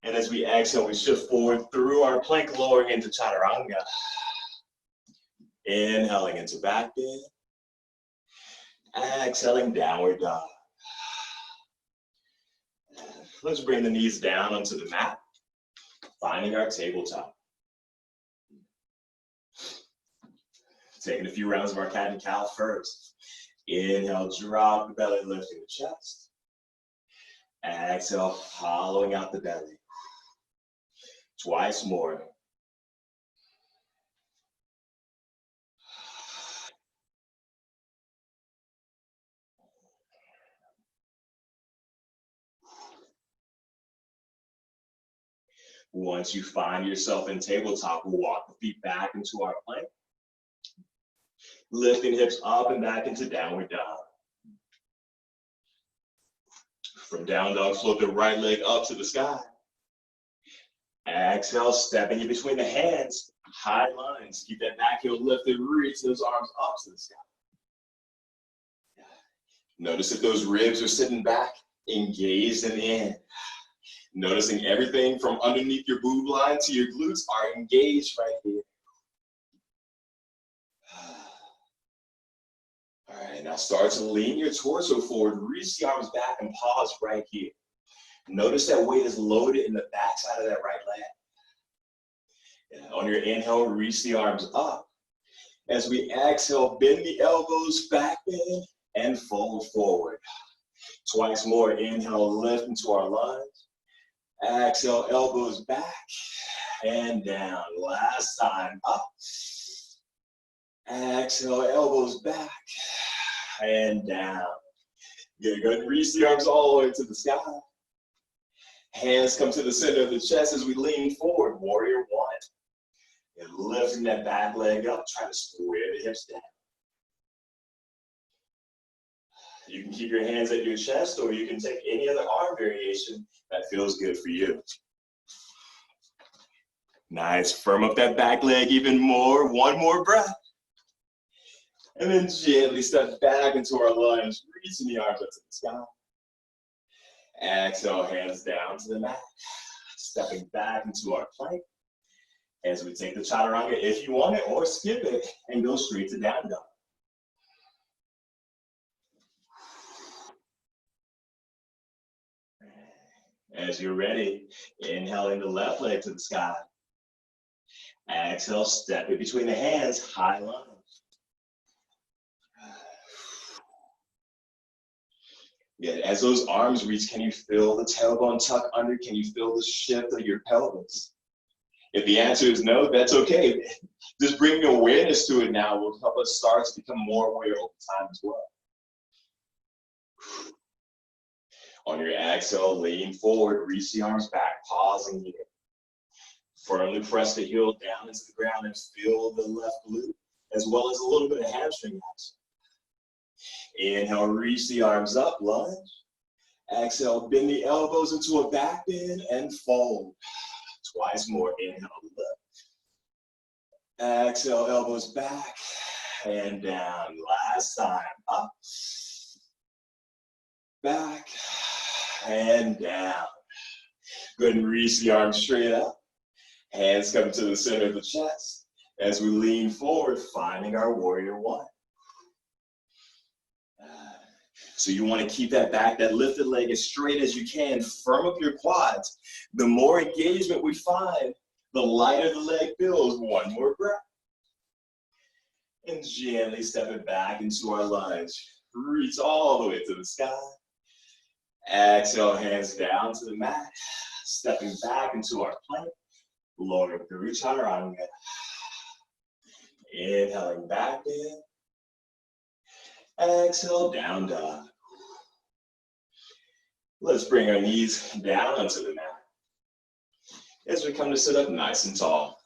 And as we exhale, we shift forward through our plank, lowering into chaturanga. Inhaling into back bend. Exhaling, downward dog. Let's bring the knees down onto the mat, finding our tabletop. Taking a few rounds of our cat and cow first. Inhale, drop the belly, lifting the chest. Exhale, hollowing out the belly. Twice more. Once you find yourself in tabletop, we'll walk the feet back into our plank. Lifting hips up and back into downward dog. From down dog, float the right leg up to the sky. Exhale, stepping in between the hands, high lines. Keep that back heel lifted, reach those arms up to the sky. Notice if those ribs are sitting back, engaged and in. Noticing everything from underneath your boob line to your glutes are engaged right here. All right, now start to lean your torso forward, reach the arms back and pause right here. Notice that weight is loaded in the backside of that right leg. And on your inhale, reach the arms up. As we exhale, bend the elbows, back bend, and fold forward. Twice more, inhale, lift into our lunge. Exhale, elbows back and down. Last time, up. Exhale, elbows back and down. Good, good. Reach the arms all the way to the sky. Hands come to the center of the chest as we lean forward, warrior one. And lifting that back leg up, try to square the hips down. You can keep your hands at your chest, or you can take any other arm variation that feels good for you. Nice, firm up that back leg even more. One more breath. And then gently step back into our lunge, reaching the arms up to the sky. Exhale, hands down to the mat. Stepping back into our plank. As we take the chaturanga, if you want it, or skip it, and go straight to down dog. As you're ready, inhaling the left leg to the sky. Exhale, step it between the hands, high lunge. Good. As those arms reach, can you feel the tailbone tuck under? Can you feel the shift of your pelvis? If the answer is no, that's okay. Just bringing awareness to it now will help us start to become more aware over time as well. On your exhale, lean forward, reach the arms back, pausing here. Firmly press the heel down into the ground and feel the left glute, as well as a little bit of hamstring action. Inhale, reach the arms up, lunge. Exhale, bend the elbows into a back bend and fold. Twice more, inhale, lift. Exhale, elbows back and down. Last time, up, back, and down. Good, and reach the arms straight up. Hands come to the center of the chest. As we lean forward, finding our warrior one. So you want to keep that back, that lifted leg as straight as you can. Firm up your quads. The more engagement we find, the lighter the leg feels. One more breath. And gently step it back into our lunge. Reach all the way to the sky. Exhale, hands down to the mat. Stepping back into our plank. Lower through chaturanga. Inhaling back in. Exhale, down dog. Let's bring our knees down onto the mat. As we come to sit up nice and tall.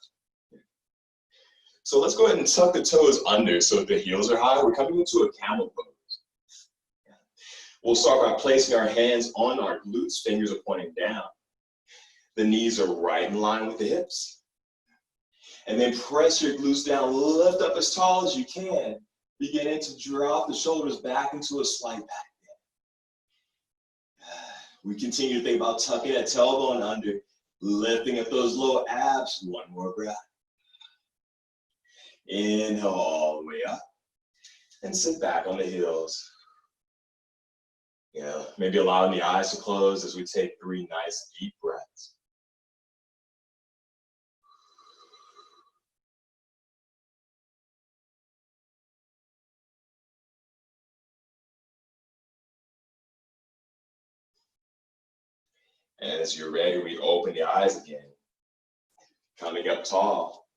So let's go ahead and tuck the toes under so if the heels are high, we're coming into a camel pose. We'll start by placing our hands on our glutes, fingers are pointing down. The knees are right in line with the hips. And then press your glutes down, lift up as tall as you can, beginning to drop the shoulders back into a slight back bend. We continue to think about tucking that tailbone under, lifting up those low abs. One more breath. Inhale all the way up and sit back on the heels. Maybe allowing the eyes to close as we take 3 nice deep breaths. And as you're ready, we open the eyes again, coming up tall.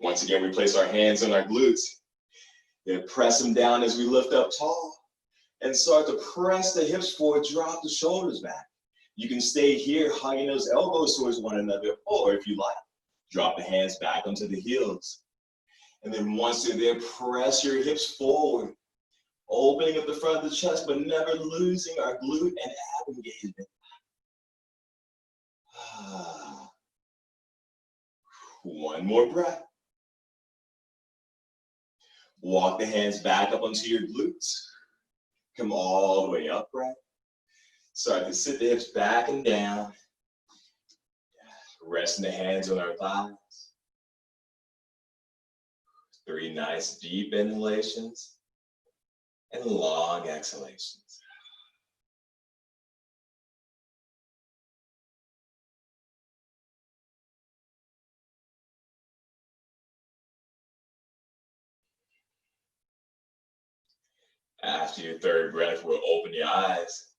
Once again, we place our hands on our glutes. Then press them down as we lift up tall and start to press the hips forward, drop the shoulders back. You can stay here hugging those elbows towards one another, or if you like, drop the hands back onto the heels. And then once you're there, press your hips forward, opening up the front of the chest, but never losing our glute and ab engagement. One more breath. Walk the hands back up onto your glutes. Come all the way upright. Start to sit the hips back and down. Resting the hands on our thighs. 3 nice deep inhalations and long exhalations. After your third breath, we'll open the eyes.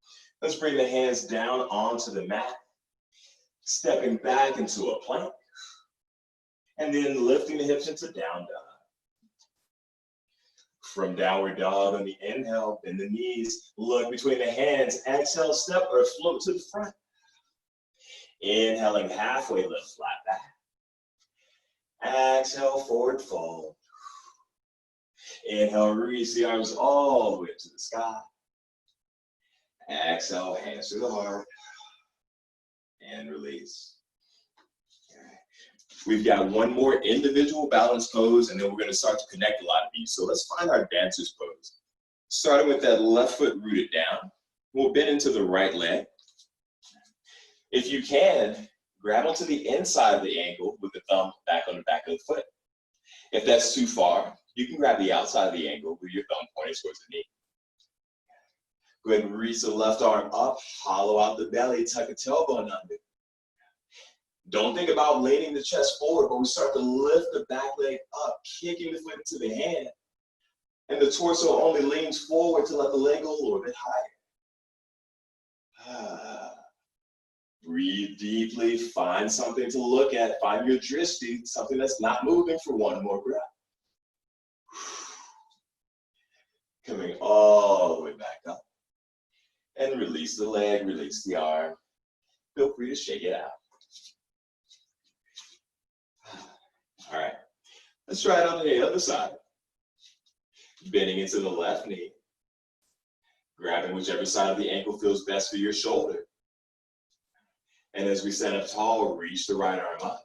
Let's bring the hands down onto the mat, stepping back into a plank, and then lifting the hips into down dog. From downward dog on the inhale, bend the knees, look between the hands, exhale, step or float to the front. Inhaling halfway, lift flat back. Exhale, forward fold. Inhale, reach the arms all the way to the sky. Exhale, hands to the heart. And release. We've got one more individual balance pose, and then we're going to start to connect a lot of these. So let's find our dancer's pose. Starting with that left foot rooted down. We'll bend into the right leg. If you can, grab onto the inside of the ankle with the thumb back on the back of the foot. If that's too far, you can grab the outside of the ankle with your thumb pointing towards the knee. Go ahead and reach the left arm up, hollow out the belly, tuck a tailbone under. Don't think about leaning the chest forward, but we start to lift the back leg up, kicking the foot into the hand. And the torso only leans forward to let the leg go a little bit higher. Breathe deeply, find something to look at, find your drishti, something that's not moving for one more breath. Coming all the way back up. And release the leg, release the arm. Feel free to shake it out. All right, let's try it on the other side. Bending into the left knee. Grabbing whichever side of the ankle feels best for your shoulder. And as we stand up tall, reach the right arm up.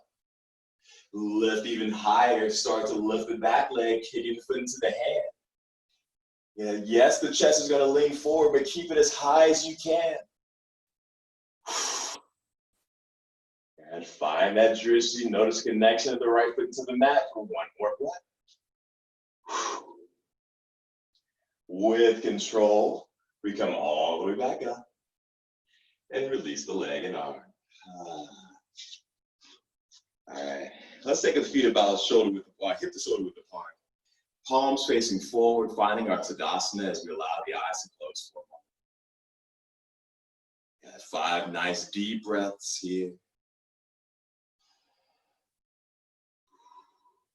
Lift even higher, start to lift the back leg, kicking the foot into the hand. Yes, the chest is going to lean forward, but keep it as high as you can. And find that drishti. Notice connection of the right foot to the mat for one more breath. With control, we come all the way back up and release the leg and arm. All right, let's take the feet about hip to shoulder width apart. Palms facing forward, finding our Tadasana as we allow the eyes to close for a moment. 5 nice deep breaths here.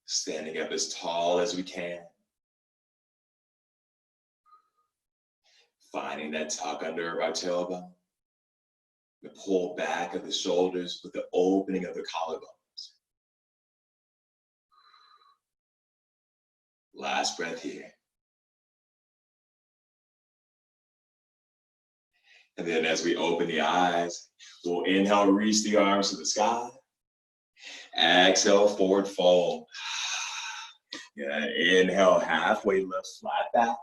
Standing up as tall as we can. Finding that tuck under our tailbone. The pull back of the shoulders with the opening of the collarbones. Last breath here. And then as we open the eyes, we'll inhale, reach the arms to the sky. Exhale, forward fold. Yeah, inhale, halfway lift, flat back.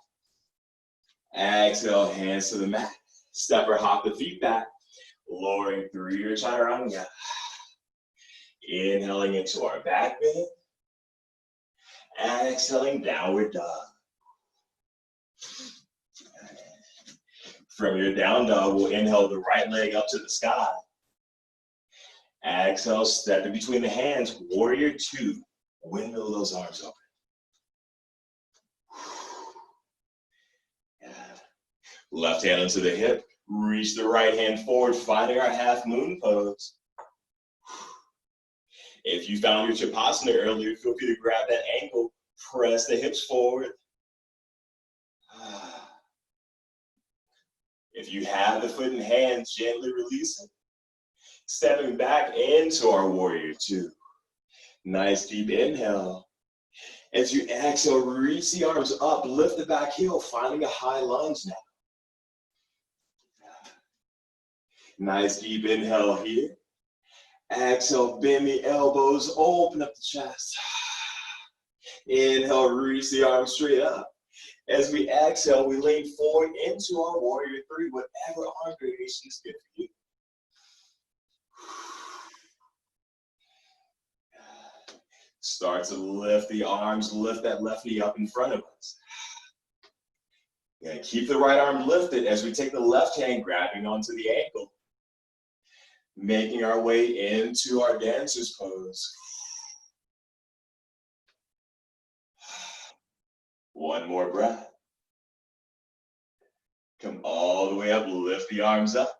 Exhale, hands to the mat. Step or hop the feet back, lowering through your chaturanga. Inhaling into our back bend. Exhaling, downward dog. From your down dog, we'll inhale the right leg up to the sky. Exhale, step in between the hands, warrior two. Windmill those arms open. Left hand into the hip, reach the right hand forward, finding our half moon pose. If you found your Chapasana earlier, feel free to grab that ankle, press the hips forward. If you have the foot and hands, gently release it. Stepping back into our warrior two. Nice deep inhale. As you exhale, reach the arms up, lift the back heel, finding a high lunge now. Nice deep inhale here. Exhale, bend the elbows, open up the chest. Inhale, reach the arms straight up. As we exhale, we lean forward into our warrior three, whatever arm variation is good for you. Start to lift the arms, lift that left knee up in front of us. And keep the right arm lifted as we take the left hand, grabbing onto the ankle. Making our way into our dancer's pose. One more breath. Come all the way up, lift the arms up.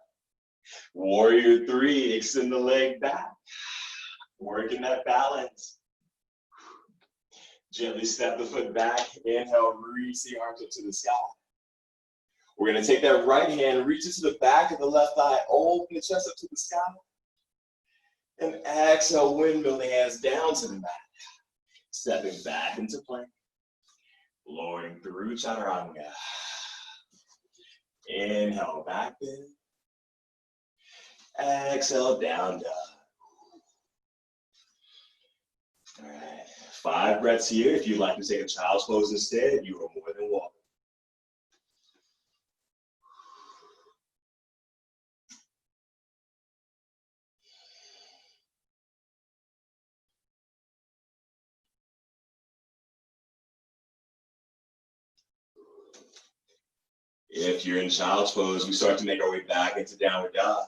Warrior three, extend the leg back. Working that balance. Gently step the foot back. Inhale, reach the arms up to the sky. We're going to take that right hand, reach it to the back of the left thigh, open the chest up to the sky. And exhale, windmill the hands down to the mat. Stepping back into plank. Lowering through chaturanga. Inhale, back bend. Exhale, down dog. All right, 5 breaths here. If you'd like to take a child's pose instead, you are more than welcome. If you're in child's pose, we start to make our way back into downward dog.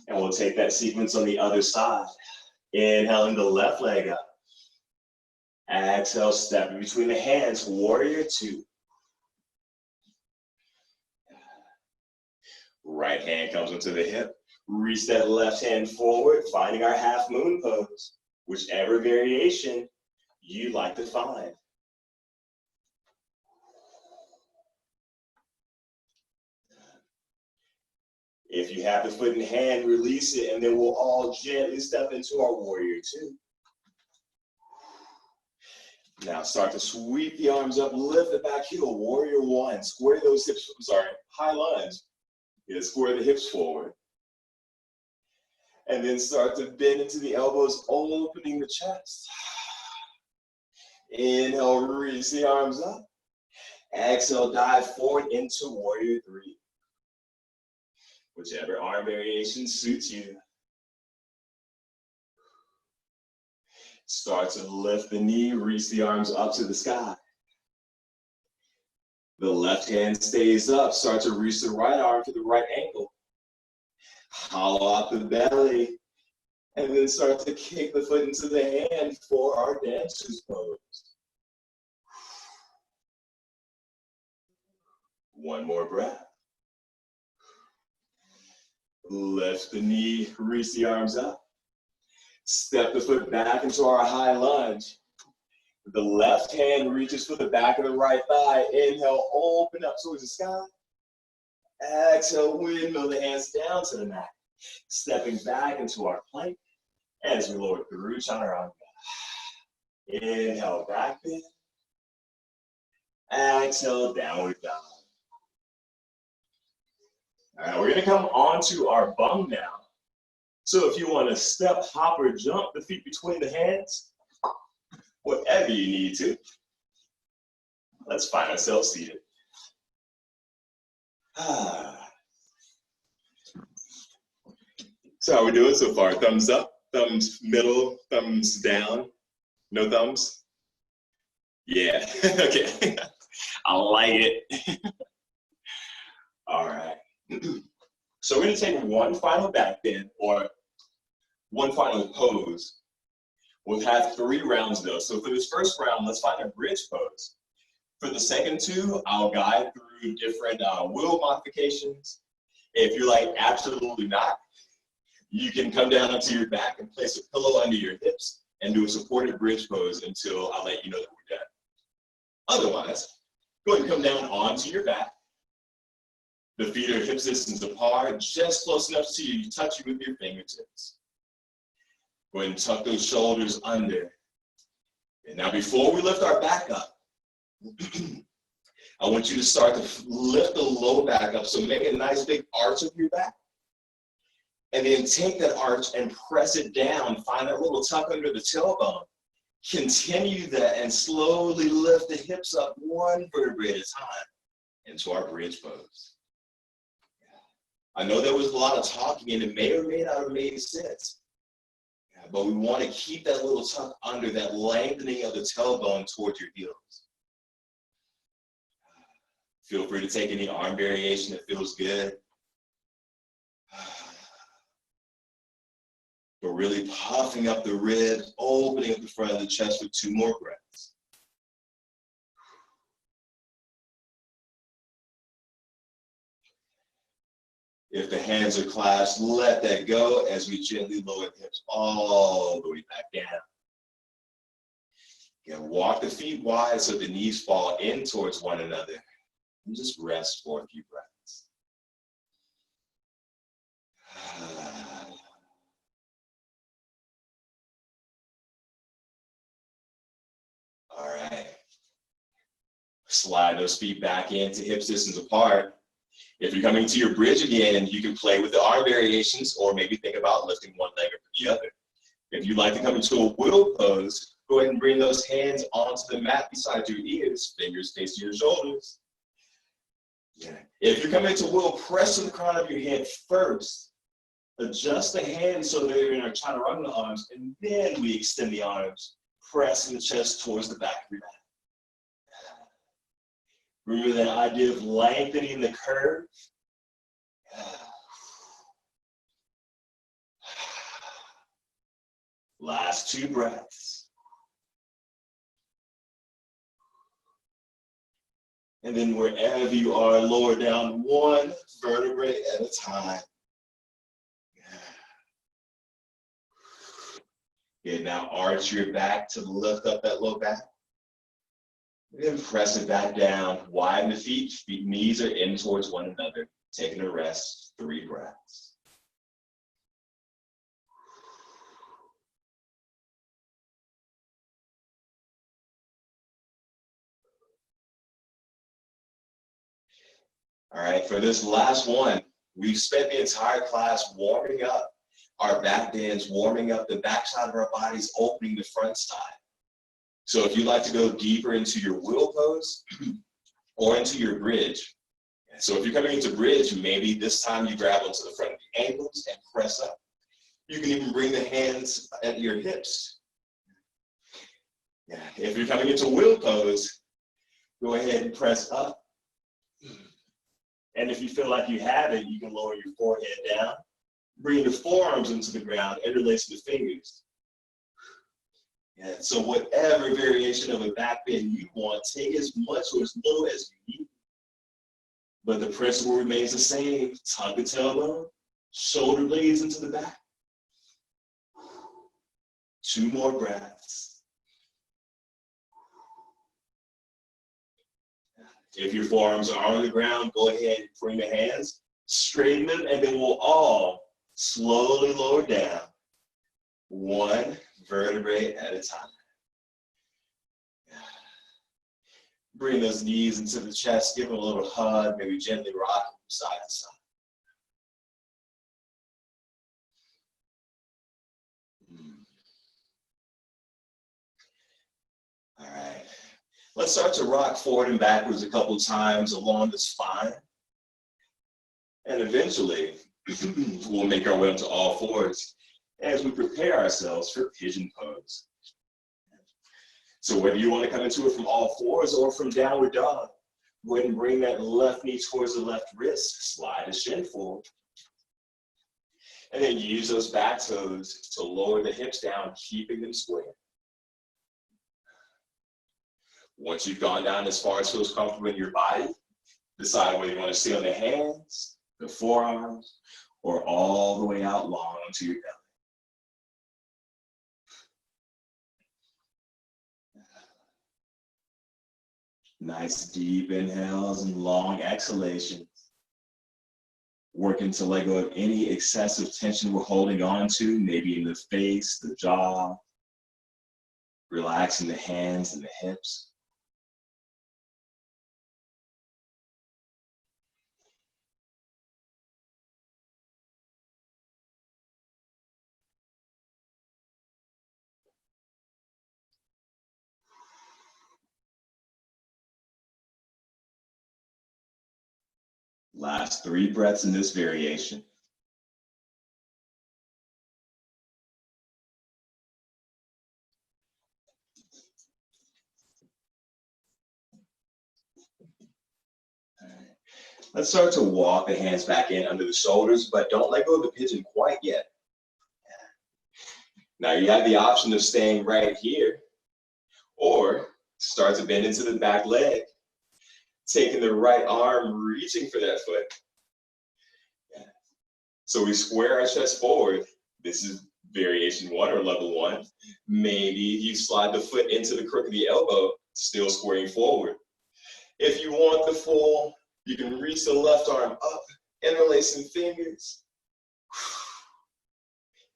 And we'll take that sequence on the other side. Inhaling the left leg up. Exhale, step in between the hands, warrior two. Right hand comes into the hip. Reach that left hand forward, finding our half moon pose. Whichever variation you'd like to find. If you have the foot in hand, release it, and then we'll all gently step into our warrior two. Now start to sweep the arms up, lift the back heel, warrior one. Square those hips, high lunge. Yeah, square the hips forward. And then start to bend into the elbows, opening the chest. Inhale, reach the arms up. Exhale, dive forward into warrior three. Whichever arm variation suits you. Start to lift the knee, reach the arms up to the sky. The left hand stays up. Start to reach the right arm to the right ankle. Hollow out the belly. And then start to kick the foot into the hand for our dancer's pose. One more breath. Lift the knee, reach the arms up. Step the foot back into our high lunge. The left hand reaches for the back of the right thigh. Inhale, open up towards the sky. Exhale, windmill the hands down to the mat. Stepping back into our plank as we lower through chaturanga. Inhale, back bend. Exhale, downward dog. All right, we're gonna come onto our bum now. So if you want to step, hop, or jump the feet between the hands, whatever you need to, let's find ourselves seated. So how are we doing so far? Thumbs up, thumbs middle, thumbs down, no thumbs? Yeah, okay, I like it. All right, so we're gonna take one final back bend, or one final pose. We'll have 3 rounds though. So for this first round, let's find a bridge pose. For the second 2, I'll guide through different wheel modifications. If you're like, absolutely not, you can come down onto your back and place a pillow under your hips and do a supported bridge pose until I let you know that we're done. Otherwise, go ahead and come down onto your back. The feet are hip distance apart, just close enough so you touch you with your fingertips. Go ahead and tuck those shoulders under. And now before we lift our back up, I want you to start to lift the low back up. So make a nice big arch of your back. And then take that arch and press it down. Find that little tuck under the tailbone. Continue that and slowly lift the hips up 1 vertebrae at a time into our bridge pose. I know there was a lot of talking and it may or may not have made sense. But we want to keep that little tuck under, that lengthening of the tailbone towards your heels. Feel free to take any arm variation that feels good. But really puffing up the ribs, opening up the front of the chest for 2 more breaths. If the hands are clasped, let that go as we gently lower the hips all the way back down. Again, walk the feet wide so the knees fall in towards one another. And just rest for a few breaths. All right. Slide those feet back into hips distance apart. If you're coming to your bridge again, you can play with the arm variations or maybe think about lifting one leg over the other. If you'd like to come into a wheel pose, go ahead and bring those hands onto the mat beside your ears, fingers facing your shoulders. Yeah. If you're coming into wheel, press to the crown of your head first. Adjust the hands so they're in our chaturanga arms, and then we extend the arms, pressing the chest towards the back of your back. Remember that idea of lengthening the curve? Last 2 breaths. And then wherever you are, lower down 1 vertebrae at a time. Good, now arch your back to lift up that low back. Then press it back down, widen the feet, knees are in towards one another. Taking a rest, 3 breaths. All right, for this last one, we've spent the entire class warming up our back bends, warming up the back side of our bodies, opening the front side. So if you'd like to go deeper into your wheel pose or into your bridge, so if you're coming into bridge, maybe this time you grab onto the front of the ankles and press up. You can even bring the hands at your hips. Yeah. If you're coming into wheel pose, go ahead and press up. And if you feel like you have it, you can lower your forehead down, bring the forearms into the ground, interlace the fingers. Yeah, so whatever variation of a back bend you want, take as much or as little as you need. But the principle remains the same. Tuck the tailbone, shoulder blades into the back. 2 more breaths. If your forearms are on the ground, go ahead and bring the hands, straighten them, and then we'll all slowly lower down, 1 vertebrae at a time. Bring those knees into the chest, give them a little hug, maybe gently rock from side to side. right. Let's start to rock forward and backwards a couple times along the spine. And eventually, we'll make our way up to all fours as we prepare ourselves for pigeon pose. So whether you want to come into it from all fours or from downward dog, go ahead and bring that left knee towards the left wrist, slide the shin forward. And then use those back toes to lower the hips down, keeping them square. Once you've gone down as far as feels comfortable in your body, decide whether you want to stay on the hands, the forearms, or all the way out long onto your belly. Nice deep inhales and long exhalations. Working to let go of any excessive tension we're holding on to, maybe in the face, the jaw, relaxing the hands and the hips. Last 3 breaths in this variation. All right. Let's start to walk the hands back in under the shoulders, but don't let go of the pigeon quite yet. Now you have the option of staying right here, or start to bend into the back leg, taking the right arm, reaching for that foot. So we square our chest forward. This is variation 1 or level 1. Maybe you slide the foot into the crook of the elbow, still squaring forward. If you want the full, you can reach the left arm up, interlacing fingers.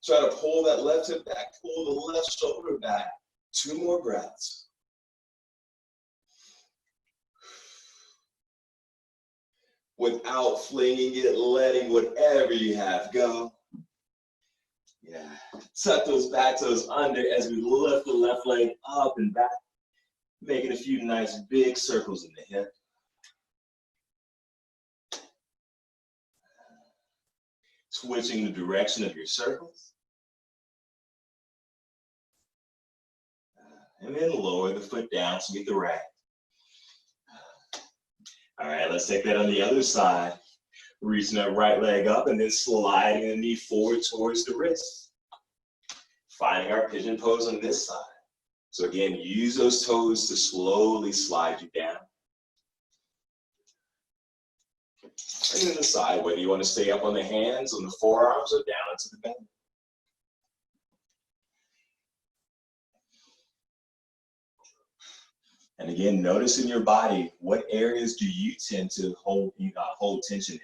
Try to pull that left hip back, pull the left shoulder back. 2 more breaths. Without flinging it, letting whatever you have go. Yeah, tuck those back toes under as we lift the left leg up and back, making a few nice big circles in the hip. Switching the direction of your circles. And then lower the foot down to meet the rack. All right, let's take that on the other side. Reaching that right leg up and then sliding the knee forward towards the wrist. Finding our pigeon pose on this side. So again, use those toes to slowly slide you down. And then decide whether you want to stay up on the hands, on the forearms, or down into the belly. And again, notice in your body, what areas do you tend to hold tension in?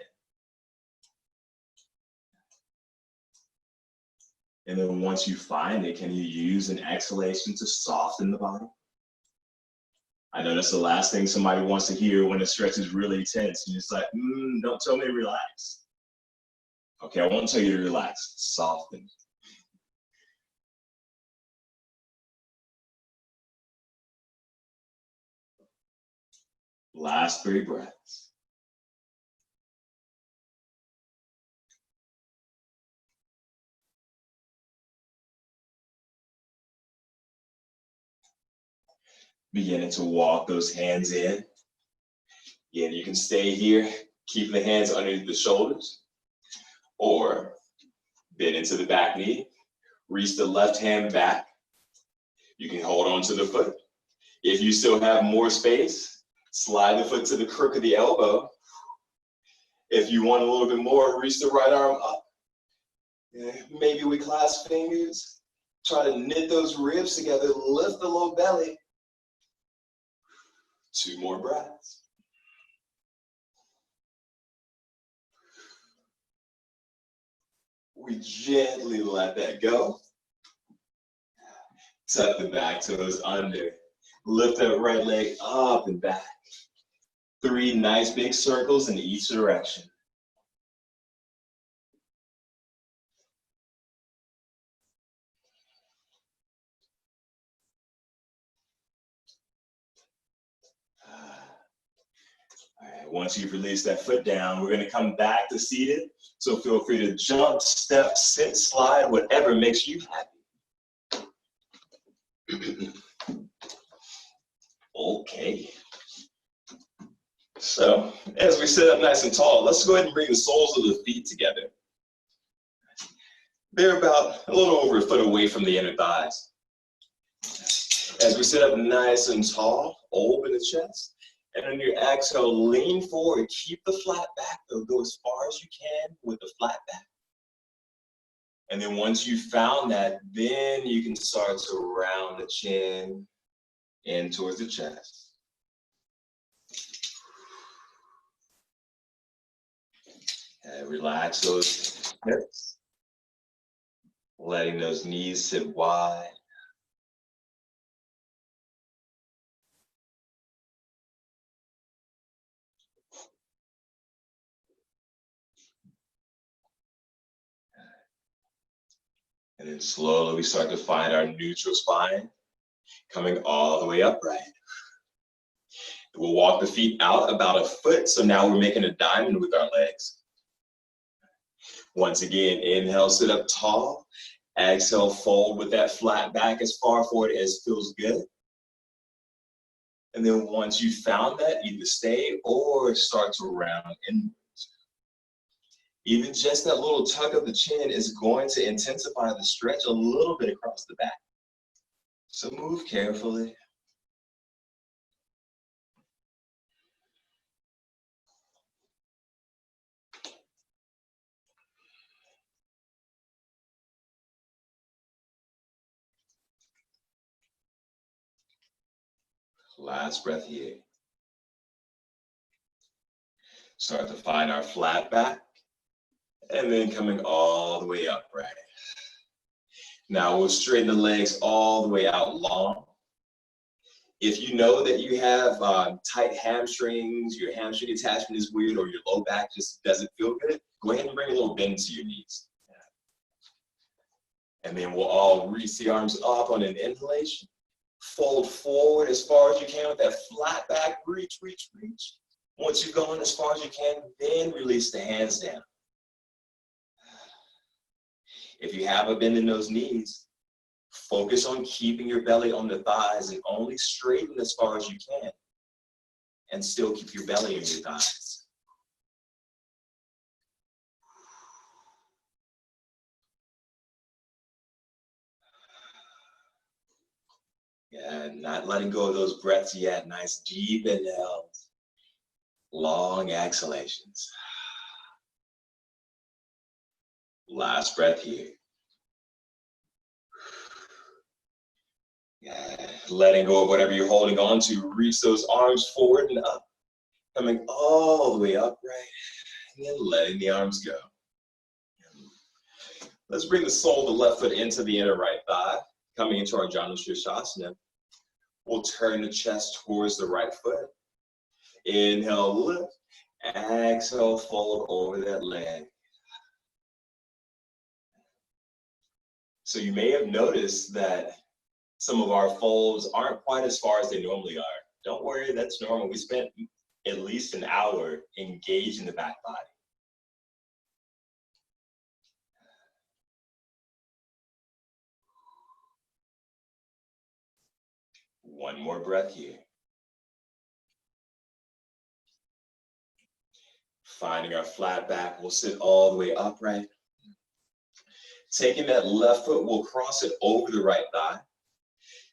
And then once you find it, can you use an exhalation to soften the body? I know that's the last thing somebody wants to hear when the stretch is really intense. You're just like, don't tell me to relax. Okay, I won't tell you to relax, soften. Last 3 breaths. Beginning to walk those hands in. Again, you can stay here, keep the hands under the shoulders, or bend into the back knee, reach the left hand back. You can hold on to the foot. If you still have more space, slide the foot to the crook of the elbow. If you want a little bit more, reach the right arm up. Maybe we clasp fingers, try to knit those ribs together, lift the low belly. 2 more breaths. We gently let that go. Tuck the back toes under. Lift that right leg up and back. 3 nice big circles in each direction. Once you've released that foot down, we're going to come back to seated. So feel free to jump, step, sit, slide, whatever makes you happy. Okay. So as we sit up nice and tall, let's go ahead and bring the soles of the feet together. They're about a little over a foot away from the inner thighs. As we sit up nice and tall, open the chest. And on your exhale, lean forward. Keep the flat back, though. Go as far as you can with the flat back. And then once you've found that, then you can start to round the chin in towards the chest. And relax those hips. Letting those knees sit wide. And then slowly we start to find our neutral spine, coming all the way upright. We'll walk the feet out about a foot, so now we're making a diamond with our legs. Once again, inhale, sit up tall. Exhale, fold with that flat back as far forward as feels good. And then once you've found that, either stay or start to round inwards. Even just that little tuck of the chin is going to intensify the stretch a little bit across the back. So move carefully. Last breath here. Start to find our flat back, and then coming all the way upright. Now we'll straighten the legs all the way out long. If you know that you have tight hamstrings, your hamstring attachment is weird, or your low back just doesn't feel good, go ahead and bring a little bend to your knees. And then we'll all reach the arms up on an inhalation. Fold forward as far as you can with that flat back, reach, reach, reach. Once you've gone as far as you can, then release the hands down. If you have a bend in those knees, focus on keeping your belly on the thighs and only straighten as far as you can. And still keep your belly in your thighs. Yeah, not letting go of those breaths yet. Nice deep inhales. Long exhalations. Last breath here. Yeah, letting go of whatever you're holding on to. Reach those arms forward and up. Coming all the way upright. And then letting the arms go. Let's bring the sole of the left foot into the inner right thigh. Coming into our Janu Shirshasana. We'll turn the chest towards the right foot. Inhale, lift. Exhale, fold over that leg. So you may have noticed that some of our folds aren't quite as far as they normally are. Don't worry, that's normal. We spent at least an hour engaged in the back body. One more breath here. Finding our flat back, we'll sit all the way upright. Taking that left foot, we'll cross it over the right thigh.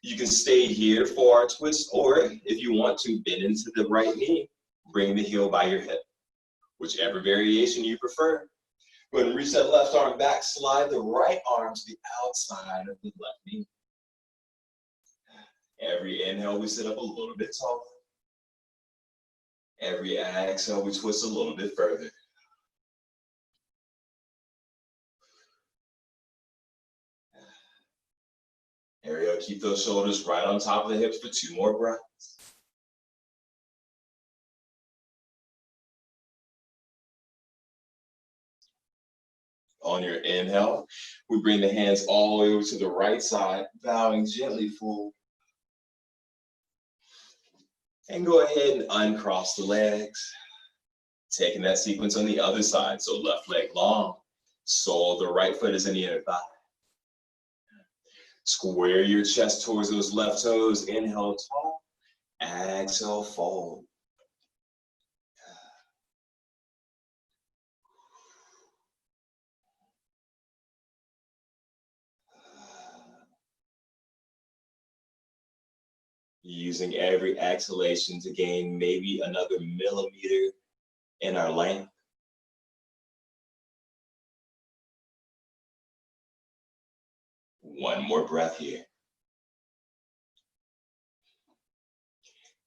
You can stay here for our twist, or if you want to, bend into the right knee, bring the heel by your hip. Whichever variation you prefer. Go ahead and reach that left arm back, slide the right arm to the outside of the left knee. Every inhale, we sit up a little bit taller. Every exhale, we twist a little bit further. There we go. Keep those shoulders right on top of the hips for 2 more breaths. On your inhale, we bring the hands all the way over to the right side, bowing gently forward. And go ahead and uncross the legs. Taking that sequence on the other side. So left leg long, sole of the right foot is in the inner thigh. Square your chest towards those left toes. Inhale, tall. Exhale, fold. Using every exhalation to gain maybe another millimeter in our length. One more breath here.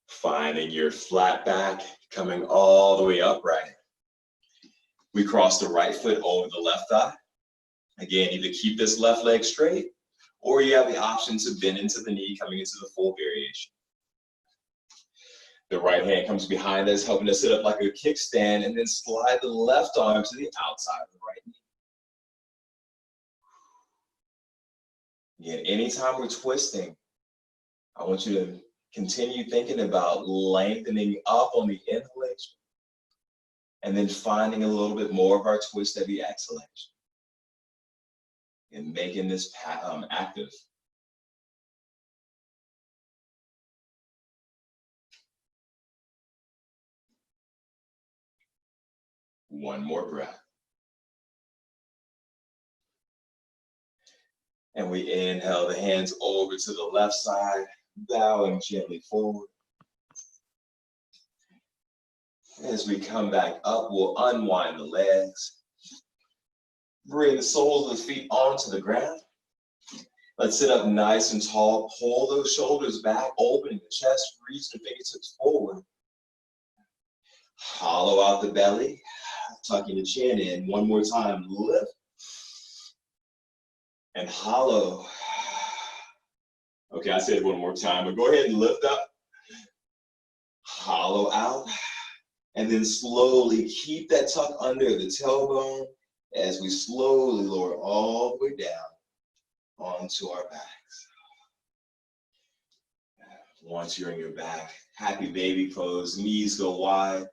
Finding your flat back, coming all the way upright. We cross the right foot over the left thigh. Again, either keep this left leg straight, or you have the option to bend into the knee, coming into the full variation. The right hand comes behind us, helping us sit up like a kickstand, and then slide the left arm to the outside of the right knee. Again, anytime we're twisting, I want you to continue thinking about lengthening up on the inhalation, and then finding a little bit more of our twist at the exhalation, and making this active. One more breath. And we inhale the hands over to the left side, bowing gently forward. As we come back up, we'll unwind the legs. Bring the soles of the feet onto the ground. Let's sit up nice and tall. Pull those shoulders back, opening the chest, reach the fingertips forward. Hollow out the belly, tucking the chin in. One more time, lift. And hollow. Okay, I said it one more time, but go ahead and lift up. Hollow out. And then slowly keep that tuck under the tailbone as we slowly lower all the way down onto our backs. Once you're in your back, happy baby pose, knees go wide,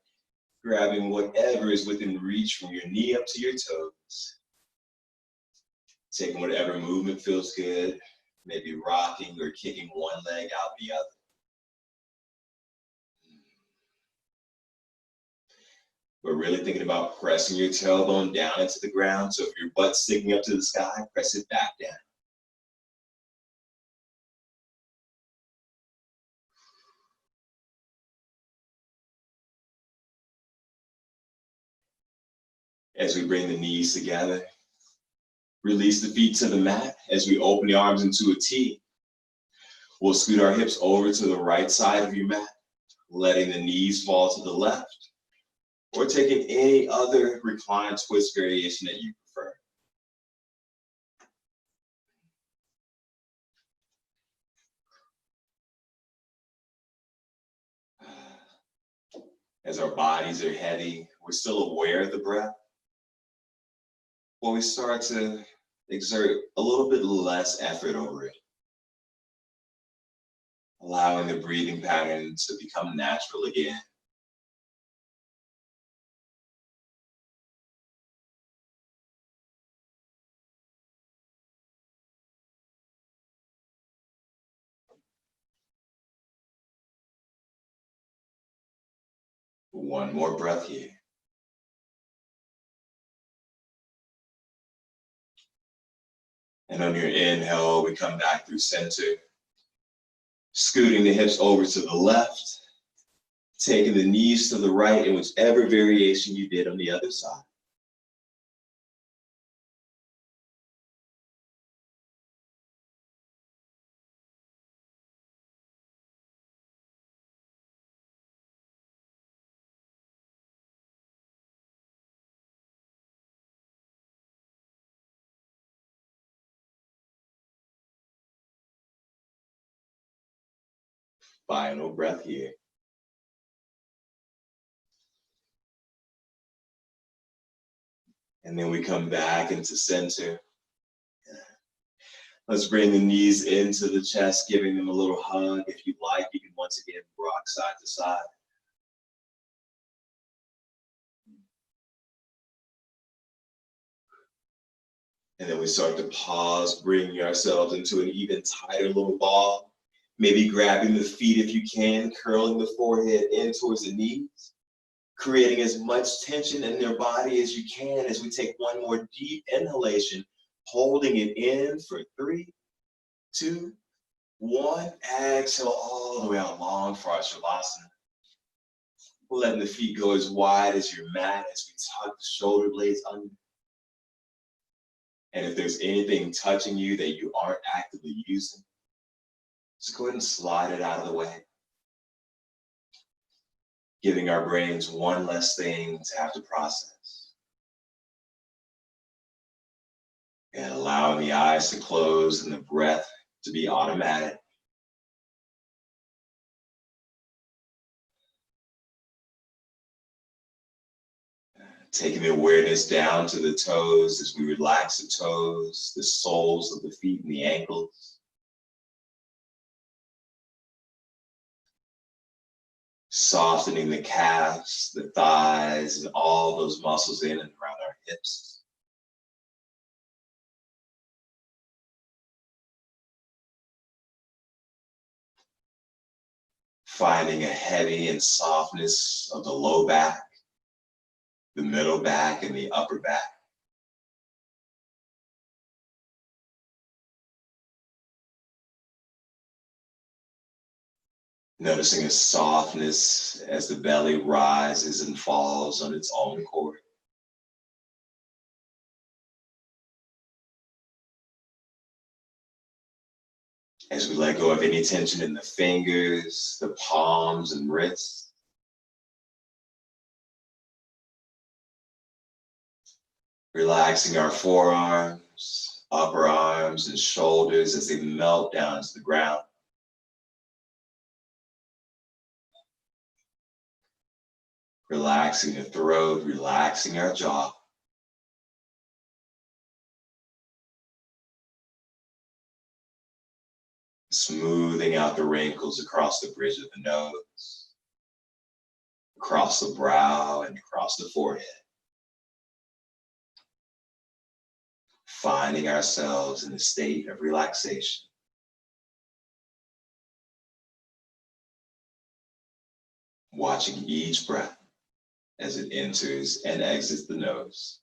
grabbing whatever is within reach from your knee up to your toes. Taking whatever movement feels good, maybe rocking or kicking one leg out the other. We're really thinking about pressing your tailbone down into the ground. So if your butt's sticking up to the sky, press it back down. As we bring the knees together, release the feet to the mat as we open the arms into a T. We'll scoot our hips over to the right side of your mat, letting the knees fall to the left, or taking any other reclined twist variation that you prefer. As our bodies are heavy, we're still aware of the breath. Well, we start to exert a little bit less effort over it, allowing the breathing pattern to become natural again. One more breath here. And on your inhale, we come back through center, scooting the hips over to the left, taking the knees to the right in whichever variation you did on the other side. Final breath here. And then we come back into center. Let's bring the knees into the chest, giving them a little hug. If you'd like, you can once again rock side to side. And then we start to pause, bringing ourselves into an even tighter little ball. Maybe grabbing the feet if you can, curling the forehead in towards the knees, creating as much tension in your body as you can as we take one more deep inhalation, holding it in for 3, 2, 1. Exhale all the way out long for our Shavasana. Letting the feet go as wide as your mat as we tuck the shoulder blades under. And if there's anything touching you that you aren't actively using, just go ahead and slide it out of the way. Giving our brains one less thing to have to process. And allowing the eyes to close and the breath to be automatic. Taking the awareness down to the toes as we relax the toes, the soles of the feet and the ankles. Softening the calves, the thighs, and all those muscles in and around our hips. Finding a heavy and softness of the low back, the middle back, and the upper back. Noticing a softness as the belly rises and falls on its own accord. As we let go of any tension in the fingers, the palms and wrists. Relaxing our forearms, upper arms, and shoulders as they melt down to the ground. Relaxing the throat, relaxing our jaw. Smoothing out the wrinkles across the bridge of the nose, across the brow, and across the forehead. Finding ourselves in a state of relaxation. Watching each breath as it enters and exits the nose.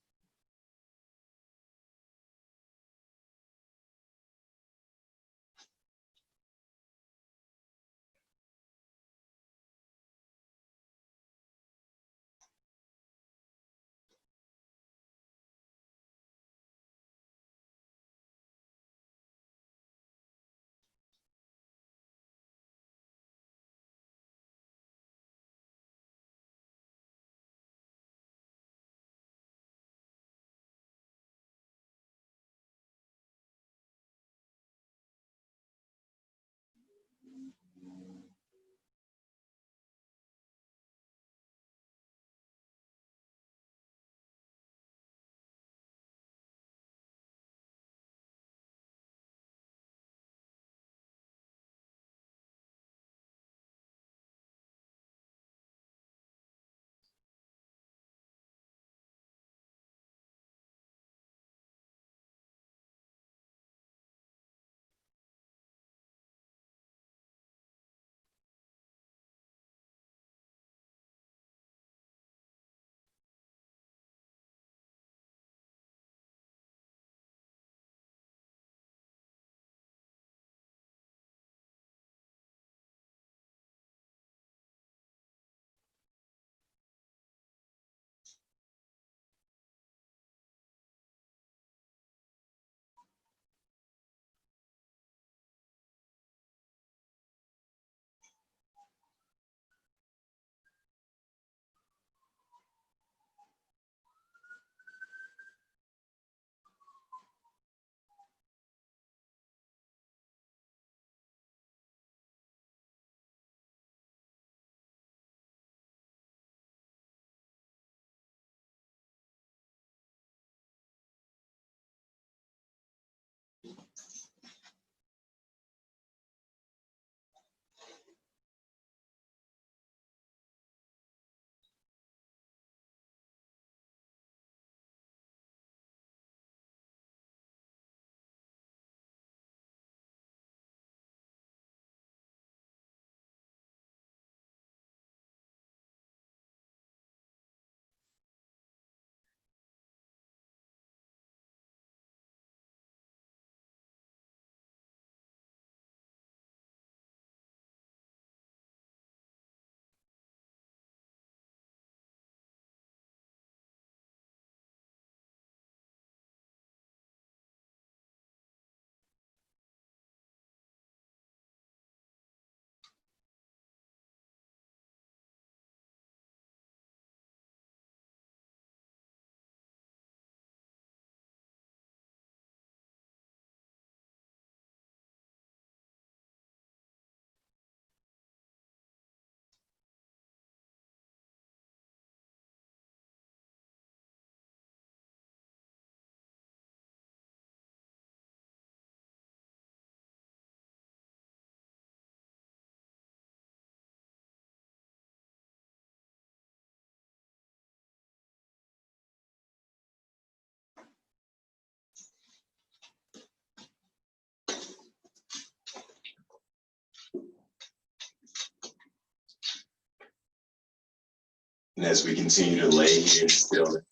And as we continue to lay here in stillness,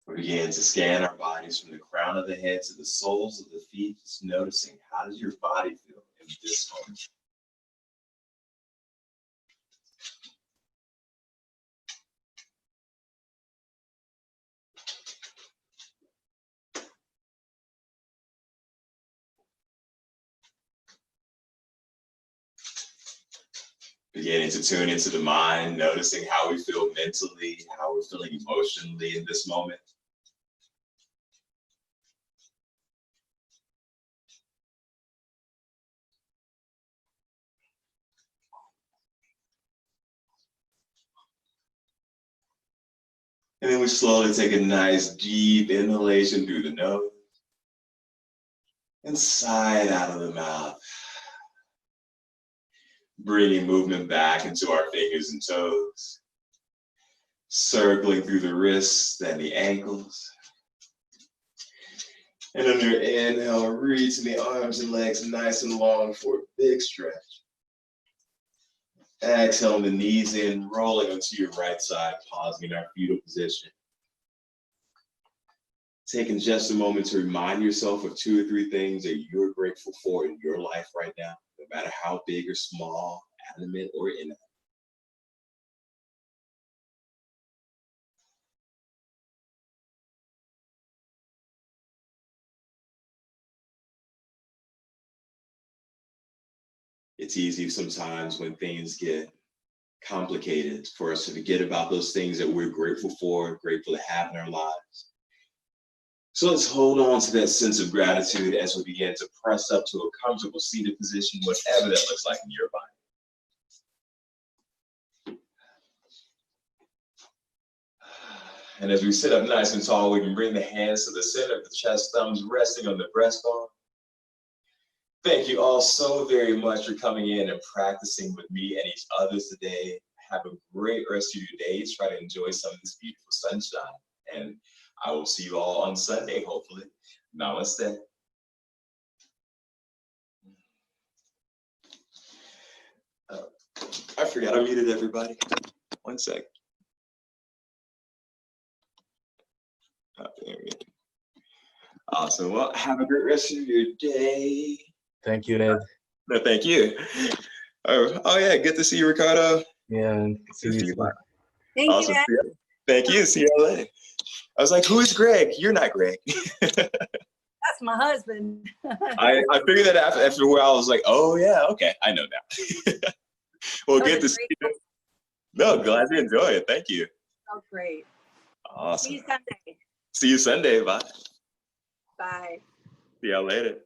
we begin to scan our bodies from the crown of the head to the soles of the feet, just noticing how does your body feel in this moment. Beginning to tune into the mind, noticing how we feel mentally, how we're feeling emotionally in this moment. And then we slowly take a nice deep inhalation through the nose and sigh out of the mouth. Bringing movement back into our fingers and toes, circling through the wrists and the ankles. And on your inhale, reaching the arms and legs nice and long for a big stretch. Exhaling the knees in, rolling onto your right side, pausing in our fetal position. Taking just a moment to remind yourself of 2 or 3 things that you're grateful for in your life right now, no matter how big or small, animate or inanimate. It's easy sometimes when things get complicated for us to forget about those things that we're grateful for, grateful to have in our lives. So let's hold on to that sense of gratitude as we begin to press up to a comfortable seated position, whatever that looks like in your body. And as we sit up nice and tall, we can bring the hands to the center of the chest, thumbs resting on the breastbone. Thank you all so very much for coming in and practicing with me and each other today. Have a great rest of your day. Try to enjoy some of this beautiful sunshine. And I will see you all on Sunday, hopefully. Namaste. I forgot I muted everybody. 1 sec. Oh, there we go. Awesome. Well, have a great rest of your day. Thank you, Ed. No, thank you. Oh yeah, good to see you, Ricardo. Yeah, and see you soon. Thank Awesome. you, Ed. Thank you. See you later. I was like, who is Greg? You're not Greg. That's my husband. I figured that after a while. I was like, oh yeah, okay, I know now. Well, good to see you. No, glad to enjoy it. Thank you. Oh, great. Awesome. See you Sunday. See you Sunday. Bye. Bye. See y'all later.